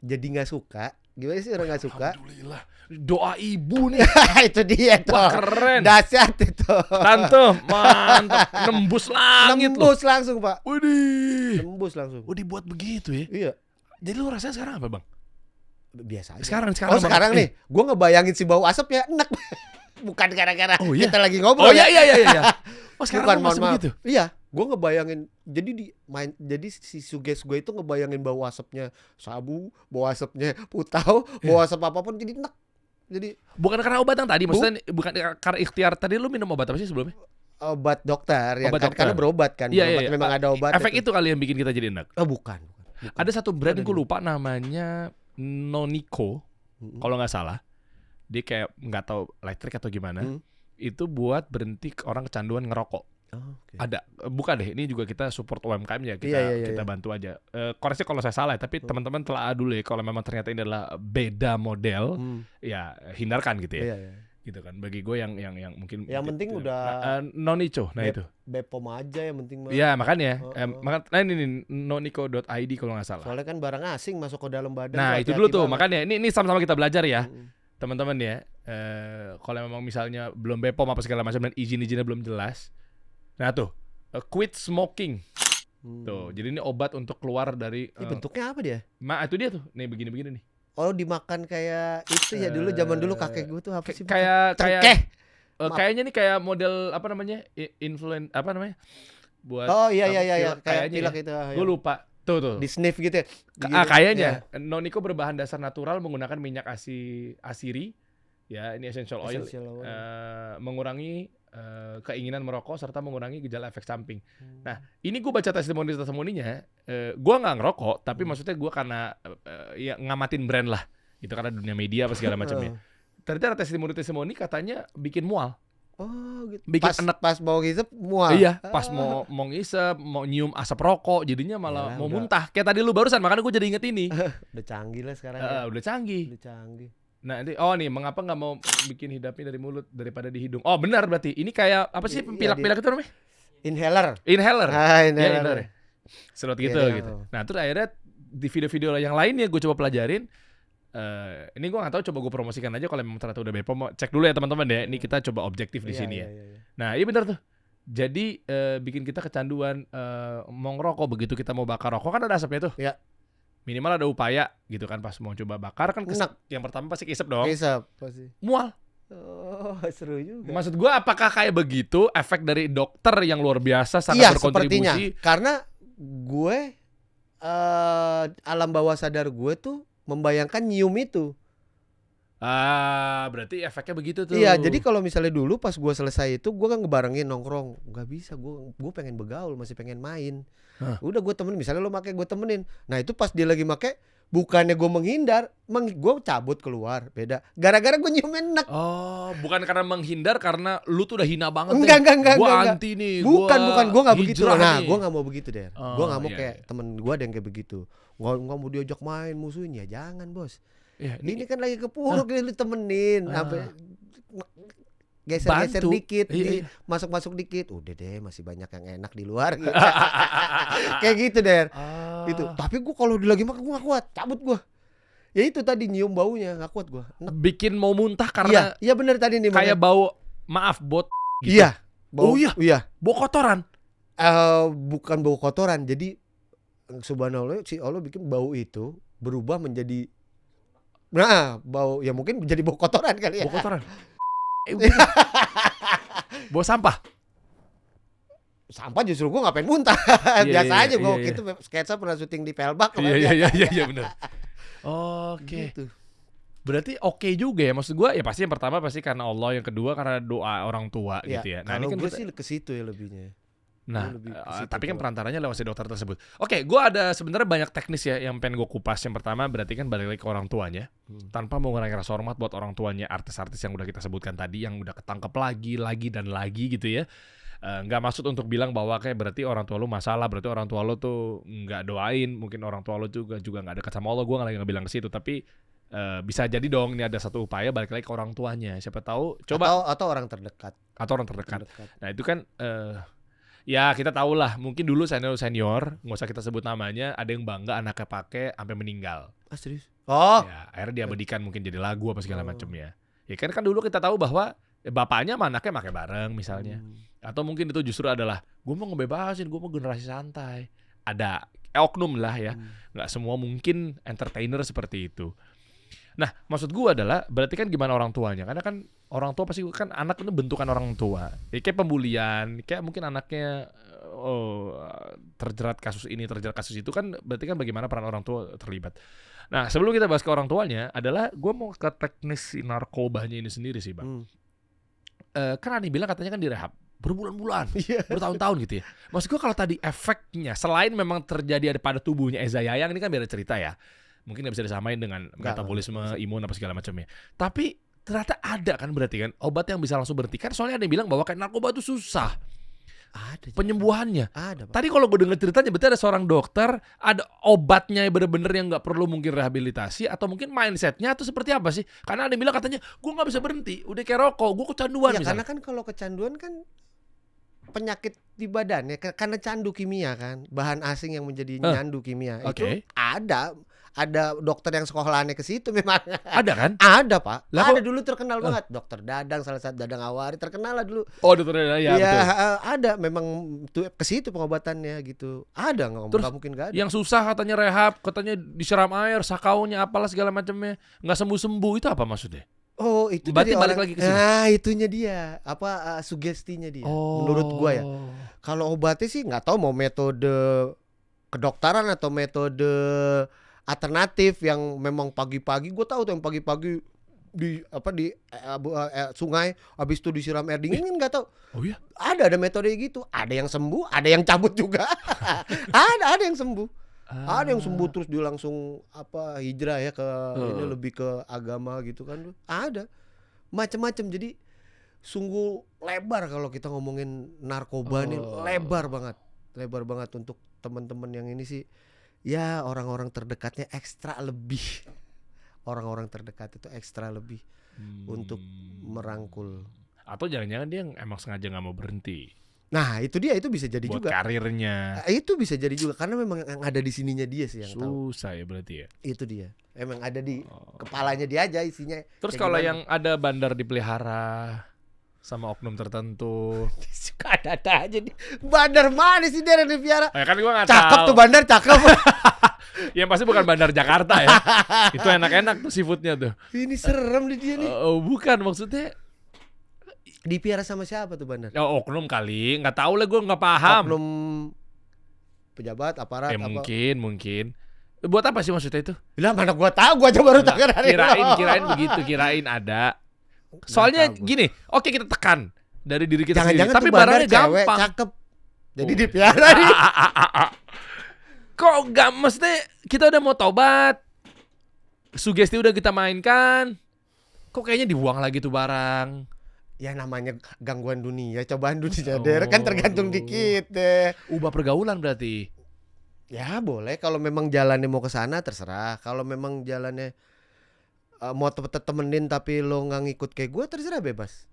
B: jadi nggak suka. Gimana sih orang nggak suka?
A: Alhamdulillah. Doa ibu nih.
B: Itu dia tuh.
A: Wah, keren.
B: Dahsyat itu.
A: Tante, mantap. Nembus langit loh.
B: Nembus langsung, Pak.
A: Widih.
B: Nembus langsung.
A: Oh, dibuat begitu ya.
B: Iya.
A: Jadi lu rasanya sekarang apa, Bang?
B: Biasa aja.
A: Sekarang
B: Oh,
A: Bang.
B: sekarang nih, gue ngebayangin si bau asapnya enak. Bukan gara-gara
A: iya?
B: kita lagi ngobrol.
A: Oh iya. Oh, sekarang
B: Bukan,
A: lu masih
B: mohon maaf.
A: begitu.
B: Iya, gue ngebayangin. Jadi si suges gue itu ngebayangin bau asapnya sabu, bau asapnya putau, bau asap apapun, jadi enak. Jadi
A: Bukan karena obat yang tadi, maksudnya bukan karena ikhtiar tadi. Lu minum obat apa sih sebelumnya?
B: obat dokter yang
A: Obat
B: kan,
A: dokter.
B: karena berobat kan.
A: Iya,
B: Berobat
A: iya.
B: memang ada obat.
A: Efek itu kali yang bikin kita jadi enak.
B: Oh, bukan.
A: Ada satu brand
B: Ada
A: gue
B: nih.
A: lupa namanya Nonico, kalau nggak salah. Dia kayak nggak tahu elektrik atau gimana. Itu buat berhenti orang kecanduan ngerokok.
B: Oh, okay.
A: Ada, bukan deh. Ini juga kita support UMKM ya, kita
B: Iya.
A: bantu aja. Koreksi kalau saya salah, tapi teman-teman telah dulu ya. Kalau memang ternyata ini adalah beda model, ya hindarkan gitu ya.
B: Iya.
A: Gitu kan. Bagi gue yang mungkin
B: Yang penting udah
A: Nonico, nah itu.
B: Bepom aja yang penting.
A: Iya makanya,
B: Oh.
A: ini nonico.id kalau nggak salah.
B: Soalnya kan barang asing masuk ke dalam badan.
A: Nah
B: tuh
A: itu dulu
B: hati-hati
A: tuh,
B: banget.
A: makanya ini sama-sama kita belajar ya, teman-teman ya. Kalau memang misalnya belum Bepom apa segala macam dan izin-izinnya belum jelas, nah tuh quit smoking. Tuh, jadi ini obat untuk keluar dari.
B: Ini bentuknya apa dia?
A: Itu dia tuh, nih begini-begini nih.
B: Oh, dimakan kayak itu ya, dulu zaman dulu kakek gue tuh apa sih?
A: Kayak
B: Cengkeh.
A: kayaknya nih kayak model apa namanya, apa namanya? Buat.
B: Oh iya kayak
A: kayaknya
B: pilak
A: ya.
B: itu.
A: Gue lupa. Tuh.
B: Di sniff gitu ya.
A: Kayaknya Nonico berbahan dasar natural menggunakan minyak asiri, ya ini essential oil, mengurangi keinginan merokok serta mengurangi gejala efek samping. Nah ini gue baca testimoninya, gue nggak ngerokok, tapi maksudnya gue karena ya ngamatin brand lah, itu karena dunia media apa segala macamnya. Ternyata ada testimoni katanya bikin mual.
B: Oh gitu.
A: Bikin enak.
B: Pas mau ngisep mual.
A: Iya, pas mau ngisep, mau nyium asap rokok, jadinya malah
B: Yalah,
A: mau
B: udah.
A: muntah. Kayak tadi lu barusan, makanya gue jadi inget ini.
B: Udah canggih lah sekarang. Ya.
A: Udah canggih.
B: Udah canggih.
A: Nah, nih mengapa nggak mau bikin hidapnya dari mulut daripada di hidung? Oh benar berarti. Ini kayak apa sih
B: Iya,
A: pilak-pilak itu namanya?
B: Inhaler.
A: Inhaler.
B: Inhaler.
A: Ya. Serot gitu
B: Iya.
A: gitu. Nah terus akhirnya di video-video yang lainnya gue coba pelajarin. Ini gue nggak tahu, coba gue promosikan aja kalau memang ternyata udah Bepom. Cek dulu ya teman-teman ya. Ini kita coba objektif di sini ya.
B: Iya.
A: Nah iya benar tuh. Jadi bikin kita kecanduan mau ngerokok, begitu kita mau bakar rokok kan ada asapnya tuh.
B: Iya.
A: Minimal ada upaya gitu kan, pas mau coba bakar kan
B: Enak.
A: yang pertama pasti kisep dong.
B: Kisep pasti.
A: Mual.
B: Oh, seru juga.
A: Maksud gue apakah kayak begitu efek dari dokter yang luar biasa sangat
B: Iya,
A: berkontribusi?
B: sepertinya. Karena gue alam bawah sadar gue tuh membayangkan nyium itu.
A: Berarti efeknya begitu tuh.
B: Iya, jadi kalau misalnya dulu pas gue selesai itu gue kan ngebarengin nongkrong, nggak bisa, gue pengen begaul, masih pengen main. Udah gue temenin, misalnya lo make gue temenin. Nah itu pas dia lagi make, bukannya gue menghindar, gue cabut keluar, beda. Gara-gara gue nyium enak.
A: Oh, bukan karena menghindar, karena lu tuh udah hina banget.
B: Enggak.
A: Gue anti nih.
B: Bukan, gue nggak begitu.
A: hijrah
B: Nah,
A: nih.
B: gue nggak mau begitu deh. Gue nggak mau
A: iya,
B: kayak temen gue ada yang kayak begitu. Nggak mau diajak main musuhnya, jangan bos.
A: Ya,
B: Ini kan lagi kepuruk, lu temenin, sampai geser-geser
A: Bantu.
B: dikit,
A: Iya.
B: masuk-masuk dikit, udah deh masih banyak yang enak di luar. Gitu. Kayak gitu deh. Itu. Tapi gue kalau lagi makan gue gak kuat, cabut gue. Ya itu tadi nyium baunya gak kuat gue.
A: Bikin mau muntah karena
B: Iya bener tadi nih.
A: kayak bau, maaf bot. Gitu.
B: Iya. Bau, iya.
A: Bau kotoran.
B: Bukan bau kotoran. Jadi subhanallah si Allah bikin bau itu berubah menjadi Nah, bau ya mungkin jadi bau kotoran kali ya.
A: Bau kotoran. Udah. Bau sampah.
B: Sampah justru gue ngapain muntah.
A: Iya,
B: Biasa
A: iya,
B: aja gue
A: iya.
B: gitu sketsa pernah syuting di Pelbak
A: Iya benar. Oke.
B: Gitu.
A: Berarti oke juga ya. Maksud gua ya pasti yang pertama pasti karena Allah, yang kedua karena doa orang tua
B: Ya,
A: gitu ya. Nah,
B: kalau
A: ini kan
B: gue
A: kita-
B: sih ke situ ya lebihnya.
A: Nah,
B: lebih ke situ
A: tapi kan
B: tuh.
A: perantaranya lewat si dokter tersebut. Oke, gua ada sebenarnya banyak teknis ya yang pengen gue kupas. Yang pertama berarti kan balik lagi ke orang tuanya. Tanpa mengurangi rasa hormat buat orang tuanya artis-artis yang udah kita sebutkan tadi, yang udah ketangkep lagi dan lagi gitu ya. Nggak maksud untuk bilang bahwa kayak berarti orang tua lu masalah, berarti orang tua lu tuh nggak doain, mungkin orang tua lu juga nggak dekat sama Allah. Gue nggak bilang ke situ, tapi bisa jadi dong ini ada satu upaya balik lagi ke orang tuanya. Siapa tahu coba
B: Atau orang terdekat.
A: atau orang terdekat. Nah itu kan ya kita tahu lah, mungkin dulu senior nggak usah kita sebut namanya, ada yang bangga anaknya pakai sampai meninggal.
B: Ah, serius? Oh,
A: Ya, akhirnya diabadikan mungkin jadi lagu apa segala macam ya. Ya kan dulu kita tahu bahwa bapaknya sama anaknya pakai bareng misalnya. Atau mungkin itu justru adalah gue mau ngebebasin, gue mau generasi santai. Ada oknum lah ya. Nggak semua mungkin entertainer seperti itu. Nah, maksud gue adalah berarti kan gimana orang tuanya? Karena kan orang tua pasti kan anak itu bentukan orang tua. Ya, kayak pembulian, kayak mungkin anaknya terjerat kasus ini, terjerat kasus itu kan berarti kan bagaimana peran orang tua terlibat. Nah, sebelum kita bahas ke orang tuanya adalah gue mau ke teknis si narkobanya ini sendiri sih, Bang. Kan Ani bilang katanya kan direhab berbulan-bulan, bertahun-tahun gitu ya. Maksud gue kalau tadi efeknya selain memang terjadi pada tubuhnya Eza Yayang, ini kan beda cerita ya. Mungkin nggak bisa disamain dengan metabolisme imun apa segala macamnya. Tapi ternyata ada kan berarti kan obat yang bisa langsung berhenti. Kan soalnya ada yang bilang bahwa kayak narkoba itu susah
B: ada.
A: penyembuhannya.
B: Ada, Pak.
A: Tadi kalau gue dengar ceritanya berarti ada seorang dokter, ada obatnya yang bener-bener yang nggak perlu mungkin rehabilitasi atau mungkin mindsetnya atau seperti apa sih? Karena ada yang bilang katanya gue nggak bisa berhenti, udah kayak rokok, gue kecanduan
B: Ya karena
A: misalnya.
B: kan kalau kecanduan kan penyakit di badan ya karena candu kimia kan, bahan asing yang menjadi nyandu kimia.
A: Oke.
B: Itu ada dokter yang sekolahannya ke situ memang.
A: Ada kan?
B: Ada, Pak.
A: Lah,
B: Ada
A: kok-
B: dulu terkenal banget. Dokter Dadang, salah satu Dadang Awari terkenal lah dulu.
A: Oh dokter ya,
B: Iya,
A: betul.
B: ada memang tuh ke situ pengobatannya gitu. Ada
A: Terus
B: nggak mungkin nggak ada.
A: Yang susah katanya rehab, katanya disiram air, sakaunya apalah segala macamnya, nggak sembuh-sembuh, itu apa maksudnya?
B: Oh, itu
A: Berarti
B: dari
A: balik
B: orang.
A: lagi ke sini.
B: Nah, itunya dia. Apa sugestinya dia. Menurut gua ya. Kalau obatnya sih nggak tahu mau metode kedokteran atau metode alternatif yang memang pagi-pagi. Gue tahu tuh yang pagi-pagi di sungai, habis itu disiram air dingin kan nggak tahu.
A: Oh iya?
B: Ada metode gitu. Ada yang sembuh, ada yang cabut juga. ada yang sembuh. Ada yang sembuh terus dia langsung hijrah ya ke ini lebih ke agama gitu kan. Ada macam-macam. Jadi sungguh lebar kalau kita ngomongin narkoba nih, lebar banget untuk teman-teman yang ini sih. Ya orang-orang terdekatnya ekstra lebih. Orang-orang terdekat itu ekstra lebih untuk merangkul.
A: Atau jangan-jangan dia yang emang sengaja nggak mau berhenti
B: Nah, itu bisa jadi
A: buat
B: juga.
A: karirnya.
B: Itu bisa jadi juga karena memang yang ada di sininya dia sih yang tahu.
A: Susah ya berarti ya.
B: Itu dia. Emang ada di kepalanya dia aja isinya.
A: Terus
B: Kayak
A: kalau
B: gimana.
A: yang ada bandar dipelihara sama oknum tertentu,
B: suka ada aja nih. Bandar mana sih dia yang dipiara?
A: kan gua nggak
B: Cakep
A: tahu.
B: tuh bandar, cakep.
A: Yang pasti bukan bandar Jakarta ya. Itu enak-enak tuh seafoodnya tuh.
B: Ini serem nih dia nih.
A: Bukan maksudnya.
B: Dipiara sama siapa tuh bandar?
A: Oknum kali, nggak tahu lah, gue nggak paham.
B: Oknum pejabat, aparat apa?
A: Mungkin. Buat apa sih maksudnya itu?
B: Lah mana gua tahu, gua aja baru tahu dari
A: Kirain begitu, kirain ada. Soalnya
B: tahu gua.
A: gini, oke kita tekan dari diri kita sendiri,
B: Jangan-jangan
A: tapi
B: tuh bandar
A: barangnya
B: cewek
A: gampang.
B: cakep. Jadi dipiara nih.
A: Kok nggak mesti kita udah mau tobat, sugesti udah kita mainkan, kok kayaknya dibuang lagi tuh barang.
B: Ya namanya gangguan dunia, cobaan dunia Der kan tergantung dikit deh.
A: Ubah pergaulan berarti.
B: Ya boleh kalau memang jalannya mau ke sana terserah. Kalau memang jalannya mau temenin tapi lo nggak ngikut kayak gue terserah bebas.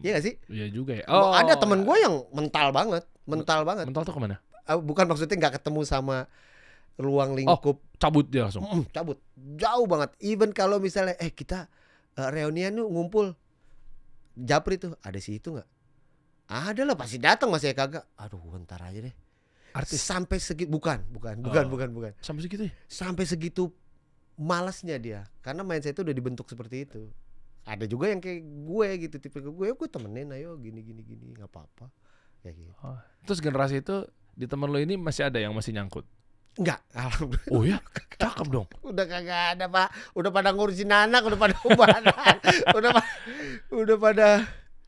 B: Iya gak sih?
A: Iya juga ya.
B: Ada temen gue yang mental banget.
A: Mental tuh kemana?
B: Bukan maksudnya nggak ketemu sama ruang lingkup.
A: Cabut dia langsung.
B: Cabut jauh banget. Even kalau misalnya kita reunian yuk ngumpul, Japri tuh ada sih itu nggak? Ada lah pasti datang, masih kagak. Aduh ntar aja deh.
A: Artis
B: Sampai segitu bukan.
A: Sampai segitu ya?
B: Sampai segitu malasnya dia karena mindset itu udah dibentuk seperti itu. Ada juga yang kayak gue gitu, tipe gue temenin ayo gini nggak apa-apa kayak gitu.
A: Oh. Terus generasi itu di temen lo ini masih ada yang masih nyangkut?
B: Enggak, alhamdulillah.
A: Oh ya, cakep dong.
B: Udah kagak ada Pak, udah pada ngurusin anak, udah pada ubanan, udah pada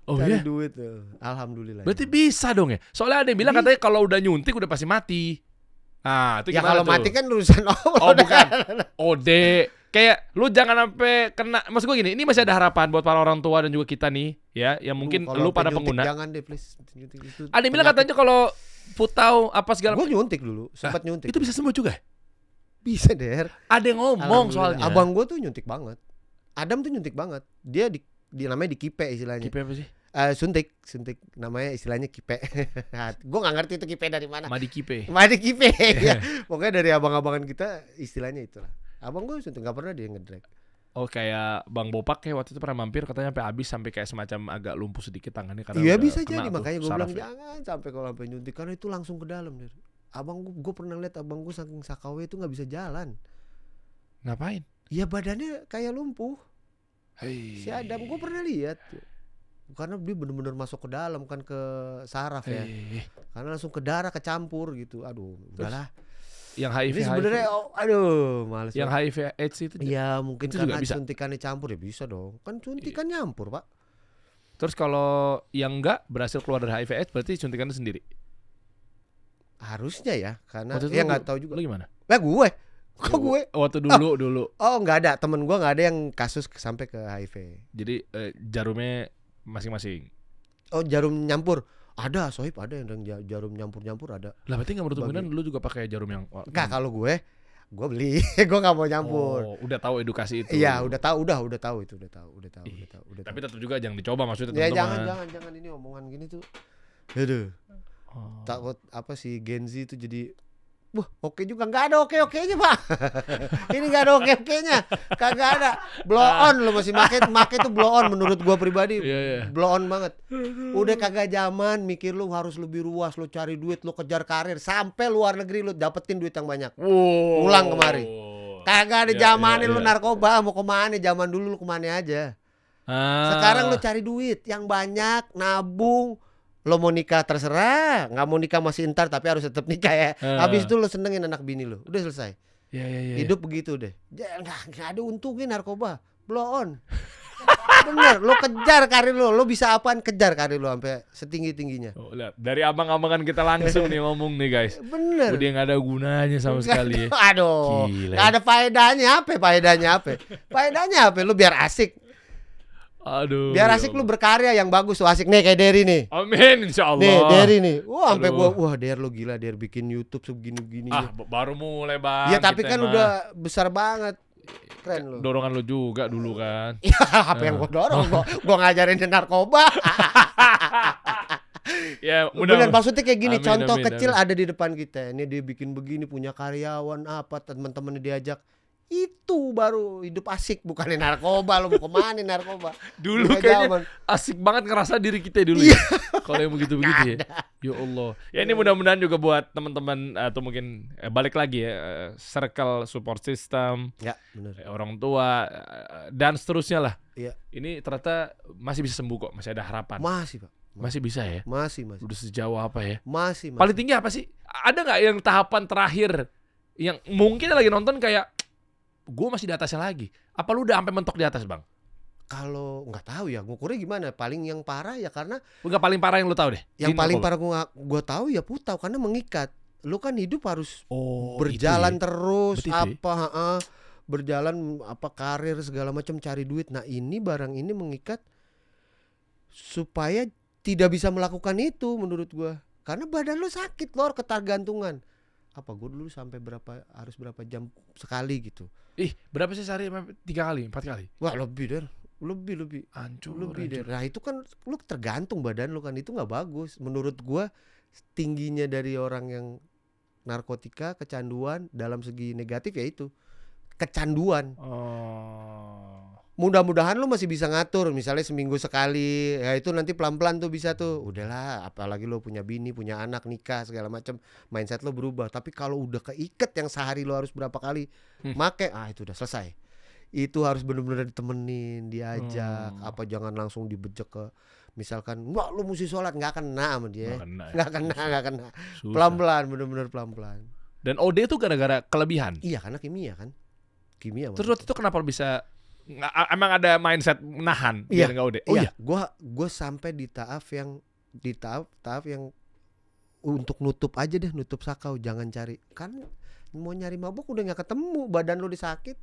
A: Oh
B: cari
A: ya,
B: duit tuh. Alhamdulillah.
A: berarti bisa dong ya. Soalnya ada yang bilang katanya kalau udah nyuntik udah pasti mati. Ah, itu
B: ya
A: gimana
B: kalau
A: tuh?
B: mati kan urusan Allah.
A: Oh bukan. Ode. Kayak lu jangan sampai kena. Maksud gue gini, ini masih ada harapan buat para orang tua dan juga kita nih, ya, yang mungkin
B: Kalau
A: lu pada
B: nyuntik
A: pengguna.
B: jangan deh please. Nyuntik itu
A: Ada yang bilang katanya kalau putau apa segala
B: gue nyuntik dulu, sempat nyuntik.
A: itu bisa sembuh juga.
B: Bisa Der.
A: Ada yang ngomong
B: Alhamdulillah.
A: soalnya.
B: Abang gue tuh nyuntik banget. Adam tuh nyuntik banget. Dia di namanya dikipe istilahnya.
A: Kipe apa sih?
B: Suntik namanya istilahnya kipe. Gue nggak ngerti itu kipe dari mana.
A: Madi kipe.
B: Madi kipe. Ya. Pokoknya dari abang-abangan kita istilahnya itulah. Abang gue suntik nggak pernah dia ngedrag.
A: Oh kayak Bang Bopak kayak waktu itu pernah mampir katanya sampai habis sampai kayak semacam agak lumpuh sedikit tangannya karena
B: Iya
A: udah
B: bisa
A: kena
B: jadi
A: tuh
B: makanya gue bilang
A: saraf ya.
B: jangan sampai kalau sampai nyuntik karena itu langsung ke dalam Der. Abang gue pernah lihat abang gue saking sakawe itu nggak bisa jalan.
A: Ngapain?
B: Ya badannya kayak lumpuh.
A: Hei.
B: Si Adam gue pernah lihat. Karena dia benar-benar masuk ke dalam kan ke saraf ya. Karena langsung ke darah kecampur gitu. Aduh, udahlah.
A: Yang HIV
B: Ini sebenarnya aduh, males.
A: yang
B: banget.
A: HIV AIDS itu
B: Ya mungkin
A: itu juga
B: karena
A: bisa.
B: suntikannya campur ya bisa dong. Kan suntikan nyampur, Pak.
A: Terus kalau yang enggak berhasil keluar dari HIV AIDS berarti suntikannya sendiri.
B: Harusnya ya, karena
A: Waktu itu
B: ya
A: lu-
B: nggak tahu juga.
A: Lu gimana?
B: Lah gue. Kok gue?
A: Waktu dulu.
B: Oh, nggak ada. Temen gue nggak ada yang kasus sampai ke HIV.
A: Jadi jarumnya masing-masing.
B: Oh, jarum nyampur. Ada, Sohib ada yang jarum nyampur-nyampur ada.
A: Lah berarti nggak menutup
B: Bagi-
A: kemungkinan lu juga pakai jarum yang
B: Enggak, kalau gue beli. Gue nggak mau nyampur.
A: Oh, udah tahu edukasi itu.
B: Iya, udah tahu itu, udah tahu.
A: Ih,
B: Udah
A: Tapi
B: tahu.
A: tetap juga jangan dicoba maksudnya
B: Ya
A: teman-teman.
B: jangan ini omongan gini tuh. Aduh,
A: Oh.
B: takut apa sih Gen Z itu jadi wah, oke juga nggak ada oke-okenya, Pak. Ini nggak ada oke-okenya. Kagak ada. Blow on lo masih make tuh blow on menurut gua pribadi.
A: Iya.
B: Blow on banget. Udah kagak zaman mikir lu harus lebih luas, lu cari duit, lu kejar karir sampai luar negeri lu dapetin duit yang banyak.
A: Wow.
B: Pulang kemari. Kagak ada
A: Iya,
B: zamannya
A: iya,
B: lu
A: iya.
B: narkoba mau kemana? Zaman dulu lu kemana aja. Sekarang lu cari duit yang banyak, nabung. Lo mau nikah terserah, nggak mau nikah masih entar tapi harus tetap nikah ya. Habis itu lo senengin anak bini lo, udah selesai.
A: Iya.
B: Hidup begitu deh. Nggak ada untungnya narkoba, blow on. Bener, lo kejar karir lo bisa apaan kejar karir lo sampai setinggi tingginya.
A: Oh, lihat. Dari abang-abangan kita langsung nih ngomong nih guys.
B: Bener.
A: Udah nggak ada gunanya sama sekali ya.
B: Aduh,
A: Gila.
B: nggak ada faedahnya apa? Faedahnya apa? Lo biar asik,
A: Aduh.
B: biar
A: ya
B: asik lo
A: Allah.
B: berkarya yang bagus, lo asik nih kayak Derry nih.
A: Amin insyaallah.
B: Nih Derry nih, wah sampai
A: Aduh.
B: gua, wah Der lo gila, Der bikin YouTube segini-gini.
A: Baru mulai bang.
B: Iya tapi
A: kita
B: kan
A: mah.
B: udah besar banget, keren lo.
A: Dorongan lu juga dulu kan.
B: Iya apa yang gua dorong, gua ngajarin dia narkoba.
A: Ya
B: Bener,
A: mudah.
B: maksudnya kayak gini,
A: Amin,
B: contoh
A: amin,
B: kecil
A: amin.
B: ada di depan kita. Ini dia bikin begini, punya karyawan apa, teman-temannya diajak. Itu baru hidup asik, bukannya narkoba. Lo mau kemana narkoba?
A: Dulu
B: Udah
A: kayaknya
B: zaman.
A: asik banget ngerasa diri kita dulu
B: Iya.
A: ya. Kalau yang begitu-begitu ya. Ya Allah. Ya ini mudah-mudahan juga buat teman-teman atau mungkin balik lagi ya, circle support system,
B: Ya bener.
A: orang tua dan seterusnya lah.
B: Iya.
A: Ini ternyata masih bisa sembuh kok, masih ada harapan.
B: Masih Pak.
A: Masih bisa ya.
B: Masih.
A: Udah sejauh apa ya?
B: Masih.
A: Paling tinggi apa sih? Ada nggak yang tahapan terakhir yang mungkin lagi nonton kayak gue masih di atasnya lagi? Apa lu udah sampai mentok di atas bang?
B: Kalau nggak tahu ya ngukurnya gimana. Paling yang parah ya karena
A: Enggak paling parah yang lu tahu deh.
B: yang
A: Di
B: paling
A: narkoba.
B: parah gua tahu ya putau karena mengikat. Lu kan hidup harus
A: Oh,
B: berjalan
A: itu ya.
B: terus
A: Berarti itu ya?
B: apa berjalan apa karir segala macam cari duit. Nah, ini barang ini mengikat supaya tidak bisa melakukan itu menurut gua. Karena badan lu sakit, lor, ketergantungan. Apa gua dulu sampai harus berapa jam sekali gitu.
A: Ih, berapa sih sehari? 3 kali, 4 kali?
B: Wah, lebih lebih.
A: Hancur.
B: Lebih
A: hancur.
B: deh. Nah itu kan lu tergantung badan lu kan, itu nggak bagus. Menurut gua tingginya dari orang yang narkotika, kecanduan dalam segi negatif ya itu kecanduan.
A: Oh.
B: mudah-mudahan lu masih bisa ngatur, misalnya seminggu sekali, ya itu nanti pelan-pelan tuh bisa tuh. Udahlah, apalagi lu punya bini, punya anak, nikah segala macam, mindset lu berubah. Tapi kalau udah keiket yang sehari lu harus berapa kali make, itu udah selesai. Itu harus benar-benar ditemenin, diajak, apa jangan langsung dibejek ke misalkan, wah lu mesti sholat, nggak kena sama dia, nggak kena.
A: Susah.
B: Pelan-pelan, benar-benar pelan-pelan.
A: Dan OD itu gara-gara kelebihan.
B: Iya karena kimia kan, kimia.
A: Terus waktu itu kenapa bisa emang ada mindset nahan biar nggak OD? Oh iya.
B: Gue sampai di tahap yang untuk nutup aja deh, nutup sakau, jangan cari. Kan mau nyari mabuk udah nggak ketemu, badan lu disakit.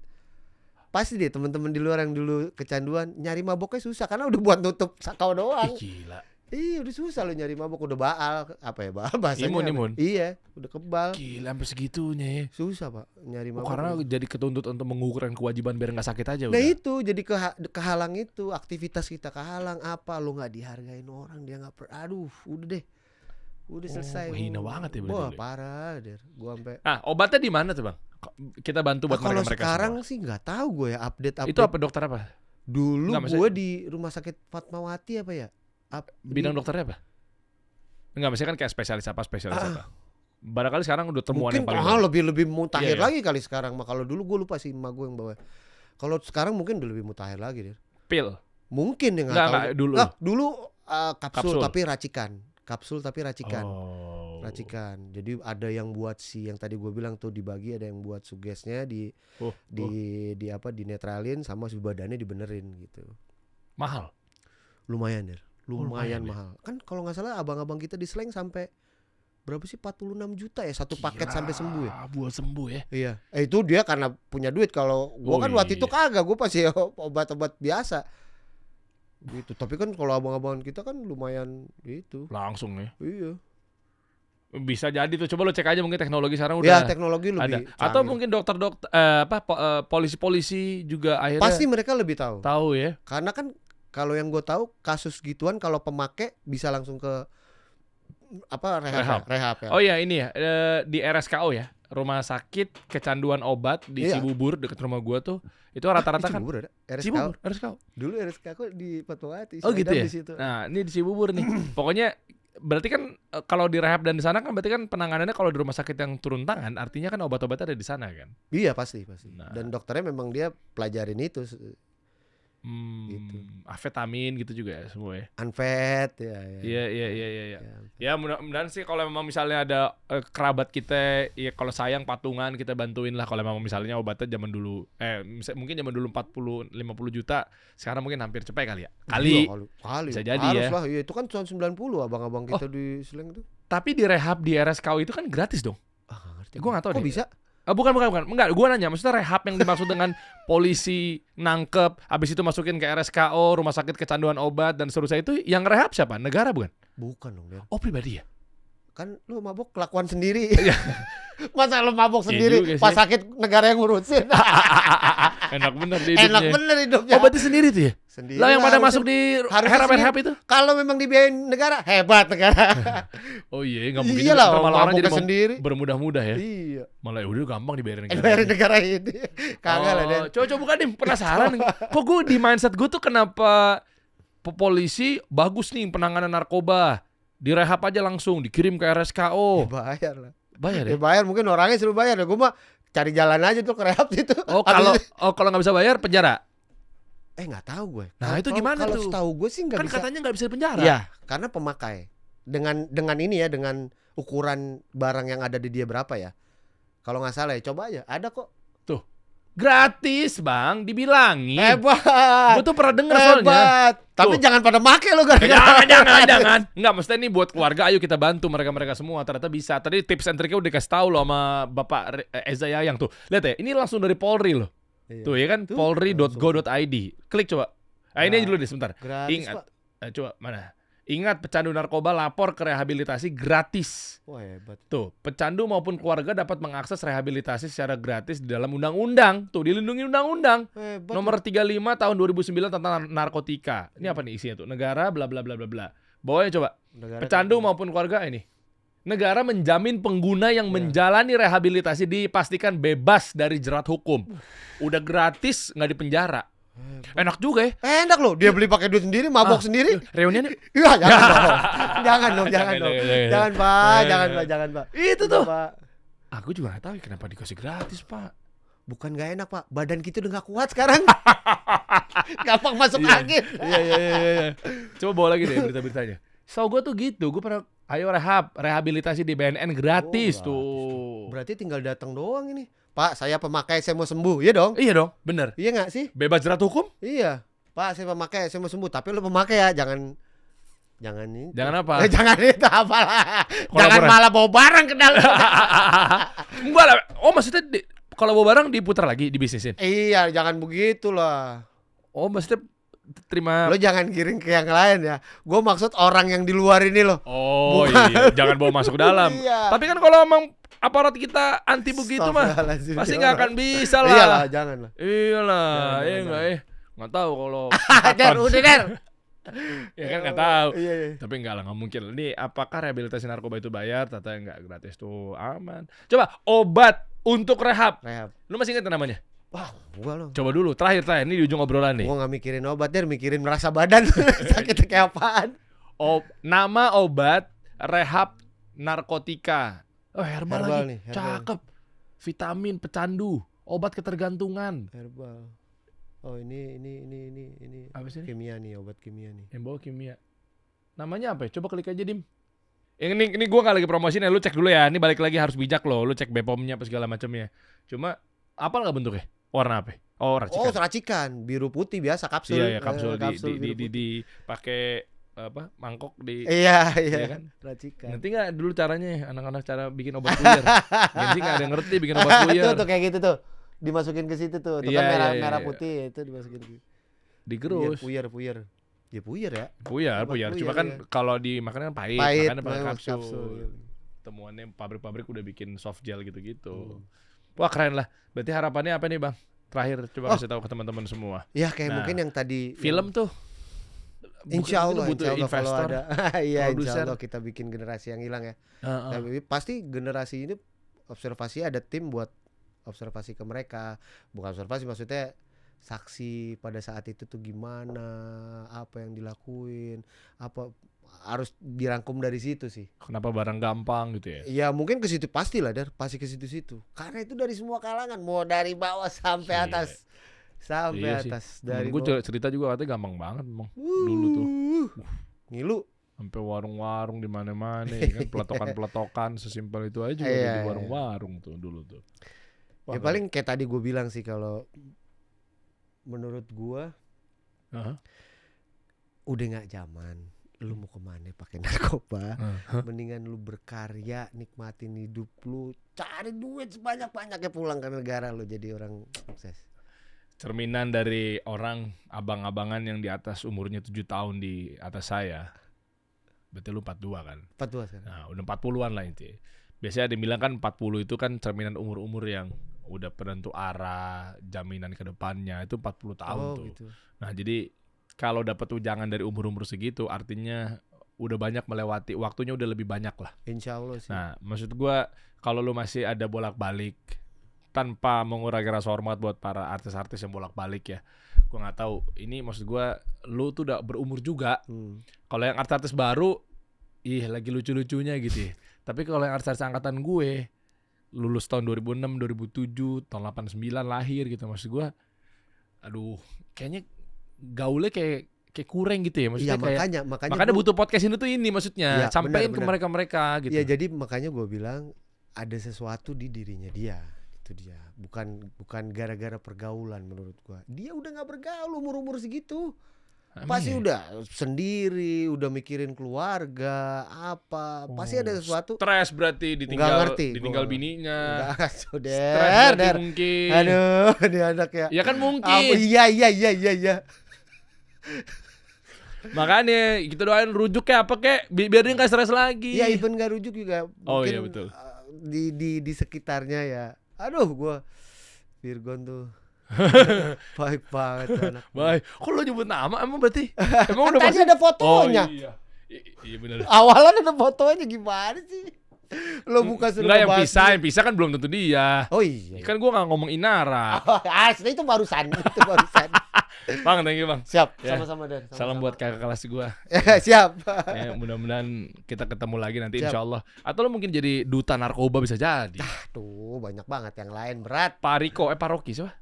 B: Pasti deh teman-teman di luar yang dulu kecanduan nyari mabuknya susah karena udah buat nutup sakau doang.
A: Gila.
B: Iya udah susah lo nyari mabuk, udah baal, apa ya baal bahasanya?
A: Imun.
B: Iya udah kebal.
A: Gila sampai segitunya ya.
B: Susah pak nyari mabuk.
A: Karena jadi ketuntut untuk mengukurkan kewajiban biar nggak sakit aja
B: Nah
A: udah.
B: itu jadi kehalang itu, aktivitas kita kehalang, apa lo nggak dihargain orang, dia nggak aduh udah deh, udah selesai.
A: Hina banget ya berarti.
B: Wah parah deh, gua sampai.
A: Obatnya di mana tuh bang? Kita bantu buat
B: Kalau
A: mereka
B: sekarang
A: semua.
B: sih nggak tahu gue ya update.
A: Itu apa dokter apa?
B: Dulu
A: Nggak,
B: gue di rumah sakit Fatmawati apa ya?
A: Bidang dokternya apa? Enggak, maksudnya kan kayak spesialis apa? Barangkali sekarang udah temuan
B: mungkin
A: yang paling
B: lebih mutakhir
A: Iya.
B: lagi kali sekarang mah. Kalau dulu gue lupa sih emak gue yang bawa. Kalau sekarang mungkin udah lebih mutakhir lagi deh.
A: pil.
B: Mungkin ya nggak
A: Enggak,
B: tahu.
A: dulu.
B: Kapsul
A: Kapsul.
B: tapi racikan. Kapsul tapi racikan.
A: Oh.
B: Racikan. Jadi ada yang buat yang tadi gue bilang tuh dibagi, ada yang buat sugesnya di netralin sama badannya dibenerin gitu.
A: Mahal.
B: Lumayan deh.
A: Lumayan
B: Lumayan
A: ya.
B: mahal. Kan kalau nggak salah abang-abang kita di Slang sampai berapa sih 46 juta ya satu paket sampai sembuh ya.
A: Buat sembuh ya.
B: Iya. Itu dia karena punya duit. Kalau gua kan waktu itu kagak, gua pasti obat-obat biasa. Gitu. Tapi kan kalau abang-abangan kita kan lumayan gitu.
A: Langsung ya.
B: Iya.
A: Bisa jadi tuh. Coba lo cek aja mungkin teknologi sekarang
B: Ya
A: udah
B: teknologi
A: ada.
B: lebih
A: Atau
B: canggih.
A: mungkin dokter-dokter polisi-polisi juga akhirnya
B: Pasti mereka lebih tahu.
A: tahu ya.
B: Karena kan kalau yang gue tahu kasus gituan kalau pemakai bisa langsung ke rehab ya.
A: Oh iya ini ya di RSKO ya, Rumah Sakit Kecanduan Obat di
B: Iya.
A: Cibubur dekat rumah gua tuh. Itu rata-rata kan
B: Cibubur ada?
A: Cibubur, RSKO.
B: Dulu RSKO di Fatmawati.
A: Oh gitu ya.
B: Di situ.
A: Nah, ini di Cibubur nih. Pokoknya berarti kan kalau di rehab dan di sana kan berarti kan penanganannya kalau di rumah sakit yang turun tangan artinya kan obat-obatnya ada di sana kan.
B: Iya pasti.
A: Nah.
B: Dan dokternya memang dia pelajarin itu. Gitu.
A: Afetamin gitu juga ya semua ya.
B: Unfed ya.
A: Iya. Ya mudah-mudahan sih kalau memang misalnya ada kerabat kita ya kalau sayang patungan kita bantuin lah kalau memang misalnya obatnya zaman dulu mungkin zaman dulu 40-50 juta sekarang mungkin hampir cepet kali ya. Kali. Bisa jadi
B: harus
A: ya.
B: lah. Ya itu kan tahun 90 abang-abang kita di Slang itu.
A: Tapi di rehab di RSKO itu kan gratis dong.
B: Ngerti.
A: Gue nggak tahu
B: Kok
A: deh.
B: bisa?
A: Bukan. Enggak, gue nanya maksudnya rehab yang dimaksud dengan polisi nangkep, abis itu masukin ke RSKO, rumah sakit kecanduan obat dan seterusnya itu yang rehab siapa? Negara bukan?
B: Bukan dong, Der.
A: Oh pribadi ya?
B: Kan lu mabuk kelakuan sendiri.
A: Iya.
B: Masa lu mabuk
A: Iya
B: sendiri
A: juga sih.
B: pas sakit negara yang ngurusin.
A: Enak bener di hidupnya.
B: Enak bener hidupnya.
A: Oh berarti sendiri tuh ya?
B: Sendiri.
A: Lah yang pada
B: harusnya-
A: masuk di
B: harusnya
A: rehab itu?
B: Kalau memang dibiayain negara, hebat negara.
A: Oh iya, nggak mungkin.
B: Iyalah,
A: Ntar malah orang
B: mabuknya
A: jadi mau
B: sendiri.
A: bermudah-mudah ya.
B: Iya.
A: Malah udah gampang dibayarin negara.
B: Dibayarin negara ini. Kagak lah, Den.
A: Coba buka nih, penasaran. Kok gue di mindset gue tuh kenapa polisi bagus nih penanganan narkoba. Direhab aja langsung, dikirim ke RSKO.
B: Bayar lah.
A: Bayar ya?
B: Ya bayar, mungkin orangnya suruh bayar. Gue mah cari jalan aja tuh ke rehab situ.
A: Oh
B: Habis
A: kalau nggak bisa bayar penjara.
B: nggak tahu gue.
A: Nah, itu gimana
B: kalau
A: tuh?
B: setahu gue sih nggak
A: Kan
B: bisa.
A: katanya nggak bisa di penjara.
B: Iya, karena pemakai. Dengan ini ya, dengan ukuran barang yang ada di dia berapa ya? Kalau nggak salah ya, coba aja. Ada kok.
A: Gratis bang, dibilangin.
B: Hebat.
A: Gue tuh pernah denger soalnya.
B: Hebat. Tapi
A: Tuh.
B: jangan pada make lo gara-gara.
A: Jangan. Enggak, maksudnya ini buat keluarga, ayo kita bantu mereka semua. Ternyata bisa. Tadi tips and triknya udah dikasih tahu loh sama Bapak Eza Yayang tuh. Lihat ya, ini langsung dari Polri loh.
B: Iya.
A: Tuh ya kan,
B: Tuh,
A: polri.go.id. Klik coba. Ini aja dulu deh sebentar.
B: Gratis,
A: Ingat.
B: Pak.
A: Coba mana? Ingat, pecandu narkoba lapor ke rehabilitasi gratis.
B: Wah, hebat.
A: Tuh, pecandu maupun keluarga dapat mengakses rehabilitasi secara gratis di dalam undang-undang. Tuh, dilindungi undang-undang.
B: Hebat.
A: Nomor 35 tahun 2009 tentang narkotika. Ini apa nih isinya tuh? Negara bla bla bla bla bla. Bawahnya coba.
B: Negara
A: Pecandu maupun keluarga ini. Negara menjamin pengguna yang menjalani rehabilitasi dipastikan bebas dari jerat hukum. Udah gratis, nggak dipenjara. Enak juga ya.
B: Enak loh, dia beli pakai duit sendiri, mabok sendiri.
A: Reunian yuk.
B: Iya, jangan dong. Jangan dong, jangan dong.
A: Jangan.
B: Jangan, Pak. Jangan, Pak.
A: Itu
B: Udah,
A: tuh.
B: Pak.
A: Aku juga gak tahu ya kenapa dikasih gratis, Pak.
B: Bukan gak enak, Pak. Badan kita udah gak kuat sekarang. Gampang masuk
A: Iya.
B: angin.
A: Iya. Coba bawa lagi deh berita-beritanya. So gue tuh gitu, gue pernah rehabilitasi di BNN gratis
B: Oh, gratis
A: tuh.
B: Berarti tinggal datang doang ini. Pak, saya pemakai, saya mau sembuh. Iya dong?
A: Iya dong, bener.
B: Iya gak sih?
A: Bebas jerat hukum?
B: Iya. Pak, saya pemakai, saya mau sembuh. Tapi lu pemakai ya, jangan ini.
A: Jangan apa?
B: Jangan itu apalah.
A: Kolaborasi.
B: Jangan malah bawa barang ke dalam.
A: Enggak lah. Oh maksudnya kalau bawa barang diputar lagi, dibisnisin?
B: Iya, jangan begitu lah.
A: Oh maksudnya terima.
B: Lo jangan kirim ke yang lain ya. Gue maksud orang yang di luar ini loh.
A: Oh
B: Bukan.
A: iya, jangan bawa masuk ke dalam.
B: Iya.
A: Tapi kan kalau emang aparat kita anti begitu mah,
B: Astagfirullahaladzim,
A: pasti
B: ya
A: nggak
B: Allah.
A: akan bisa lah.
B: Iyalah, jangan lah.
A: Iyalah,
B: Jangan.
A: nggak nggak tahu kalau.
B: Der, udah Der.
A: Ya kan nggak tahu.
B: Iya.
A: Tapi enggak lah, nggak mungkin. Ini apakah rehabilitasi narkoba itu bayar? Ternyata enggak, gratis tuh, aman. Coba obat untuk rehab.
B: Rehab.
A: Lu masih ingat namanya?
B: Wah, gua loh.
A: Coba dulu, terakhir ini di ujung obrolan nih.
B: Gua nggak mikirin obat Der, mikirin merasa badan sakit kayak apaan.
A: Nama obat rehab narkotika. Oh, herbal
B: Herbal
A: lagi.
B: nih, herbal.
A: Cakep. Vitamin pecandu, obat ketergantungan.
B: Herbal. Oh, ini
A: Apa sih ini?
B: kimia nih, obat kimia nih.
A: Yang bawa kimia. Namanya apa ya? Coba klik aja, Dim. Ini gua nggak lagi promosiin ya, lu cek dulu ya. Ini balik lagi harus bijak loh, lu cek BPOM-nya apa segala macamnya. Cuma apa nggak bentuknya? Warna apa? Oh, racikan.
B: Oh, racikan, biru putih biasa kapsul.
A: Iya, ya, kapsul,
B: kapsul
A: di
B: biru putih.
A: pakai apa? Mangkok di
B: Iya,
A: Iya kan?
B: racikan.
A: Nanti nggak dulu caranya anak-anak cara bikin obat puyer. Gensi nggak ada yang ngerti bikin obat puyer.
B: Tuh kayak gitu tuh. Dimasukin ke situ tuh. Tuh
A: Iya,
B: kan merah
A: iya,
B: merah
A: iya.
B: putih itu dimasukin ke.
A: Digerus.
B: Puyer. Ya puyer ya.
A: Puyer.
B: Obat
A: Cuma
B: puyer,
A: kan
B: iya.
A: kalau dimakan kan pahit,
B: Pahit,
A: makanya pakai
B: memang
A: kapsul.
B: iya.
A: Temuannya pabrik-pabrik udah bikin soft gel gitu-gitu.
B: Hmm.
A: Wah, keren lah. Berarti harapannya apa nih, Bang? Terakhir coba
B: Oh.
A: kasih tahu ke teman-teman semua.
B: Ya kayak
A: Nah,
B: mungkin yang tadi
A: Film tuh
B: Insya Allah,
A: butuh
B: insya Allah kalau
A: investor.
B: ada. Iya, insya
A: produser.
B: Allah kita bikin generasi yang hilang ya.
A: Heeh.
B: Tapi pasti generasi ini observasi ada tim buat observasi ke mereka. Bukan observasi maksudnya saksi pada saat itu tuh gimana, apa yang dilakuin, apa harus dirangkum dari situ sih.
A: Kenapa barang gampang gitu ya?
B: Ya mungkin ke situ pastilah pasti ke situ-situ. Karena itu dari semua kalangan, mau dari bawah sampai
A: Iya.
B: atas. Sampai
A: Iya sih.
B: atas
A: Temen
B: dari
A: gue
B: bawah.
A: cerita juga katanya gampang banget, Bang. Dulu tuh.
B: Ngilu.
A: Sampai warung-warung di mana-mana ya kan, peletokan-peletokan sesimpel itu aja juga
B: Iya,
A: di
B: iya.
A: warung-warung tuh dulu tuh. Wah,
B: Ya paling kayak tadi gue bilang sih kalau menurut gua
A: Heeh.
B: udah nggak zaman. Lu mau kemana pakai narkoba?
A: Heeh.
B: Mendingan lu berkarya, nikmatin hidup lu, cari duit sebanyak-banyaknya, pulang ke negara lu jadi orang sukses.
A: Cerminan dari orang abang-abangan yang di atas umurnya 7 tahun di atas saya. Berarti lu 42 kan?
B: 42 sekarang.
A: Nah, udah 40-an lah itu. Biasanya ada yang bilang kan 40 itu kan cerminan umur-umur yang udah penentu arah, jaminan ke depannya itu 40 tahun
B: Oh
A: tuh.
B: gitu.
A: Nah, jadi kalau dapat ujangan dari umur-umur segitu artinya udah banyak melewati, waktunya udah lebih banyak lah.
B: Insya Allah sih.
A: Nah, maksud gua kalau lu masih ada bolak-balik tanpa mengurangi rasa hormat buat para artis-artis yang bolak-balik ya. Gua nggak tahu. Ini maksud gua lu tuh udah berumur juga. Kalau yang artis-artis baru, lagi lucu-lucunya gitu ya. Tapi kalau yang artis-artis angkatan gue, lulus tahun 2006, 2007, tahun 89 lahir gitu. Maksud gue, aduh, kayaknya gaulnya kayak kurang gitu ya. Maksudnya
B: Iya,
A: kayak,
B: makanya
A: butuh podcast ini tuh ini maksudnya.
B: Iya,
A: Sampein ke
B: benar.
A: mereka-mereka gitu.
B: Iya, jadi makanya gue bilang ada sesuatu di dirinya dia. Itu dia. Bukan gara-gara pergaulan menurut gua. Dia udah nggak bergaul umur-umur segitu.
A: Emang
B: Pasti
A: ya?
B: udah sendiri, udah mikirin keluarga, apa. Pasti ada sesuatu.
A: Stres berarti
B: Nggak
A: ditinggal
B: ngerti,
A: ditinggal
B: gua.
A: bininya.
B: Enggak,
A: Stres
B: saudara.
A: berarti mungkin.
B: Aduh, dia anak ya.
A: Ya kan
B: Apa,
A: mungkin.
B: iya.
A: Makanya kita doain rujuk kayak apa kayak biar dia nggak stres lagi.
B: Iya, even nggak rujuk juga.
A: Oh,
B: Mungkin,
A: iya, betul.
B: Di sekitarnya ya. Aduh, gua Virgon tuh. Baik banget tuh anak.
A: Baik. Kok lo nyebut nama emang berarti? Emang udah
B: Tadi
A: pasti-
B: ada fotonya.
A: Oh iya. Iya benar.
B: Awalan ada fotonya, gimana sih? Lo buka suruh
A: Enggak, yang
B: ngebahas
A: pisah kan belum tentu dia.
B: Oh iya.
A: Kan gua nggak ngomong Inara.
B: Asli itu barusan.
A: Bang, thank you Bang.
B: Siap,
A: Ya.
B: sama-sama Der.
A: Salam buat kakak kelas gua.
B: Siap.
A: Ya, mudah-mudahan kita ketemu lagi nanti
B: Siap.
A: insya Allah. Atau lo mungkin jadi duta narkoba bisa jadi.
B: Tuh, banyak banget yang lain berat.
A: Pak Riko, Pak Rocky siapa?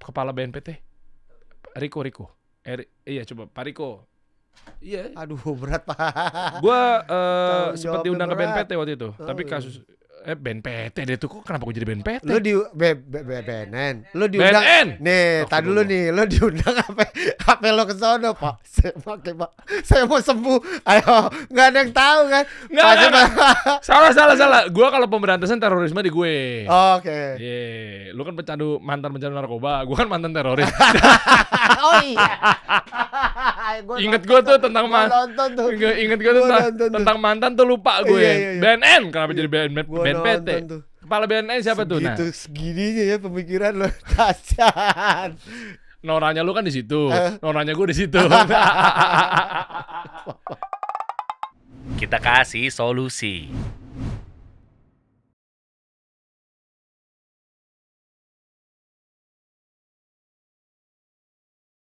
A: Kepala BNPT. Riko. Iya coba Pak Riko. Iya.
B: Aduh, berat Pak.
A: Gua
B: Tanggung
A: sempat
B: jawabnya
A: diundang ke
B: berat.
A: BNPT waktu itu. Tapi
B: iya.
A: kasus BNPT deh tuh kok kenapa gue jadi BNPT?
B: Lu di BNN. Lu diundang.
A: BNN.
B: Nih, tadi dulu nih, lu diundang apa lo ke sono, Pak? Pak. Saya mau sembuh. Ayo, enggak ada yang tahu kan?
A: Nggak. Salah. Gua kalau pemberantasan terorisme di gue.
B: Oke.
A: Iya, lu kan mantan pecandu narkoba, gua kan mantan teroris.
B: Oh iya.
A: Ingat gua tuh tentang
B: nonton tuh.
A: Ingat gua
B: Gua nonton tuh.
A: tentang mantan tuh lupa gue.
B: Iya.
A: BNN kenapa jadi
B: Gua
A: BNPT?
B: nonton tuh.
A: Kepala BNN siapa tuh? Nah,
B: Segitu segininya ya pemikiran lo. Kasihan.
A: noranya lu kan di situ. Noranya gua di situ.
C: Kita kasih solusi.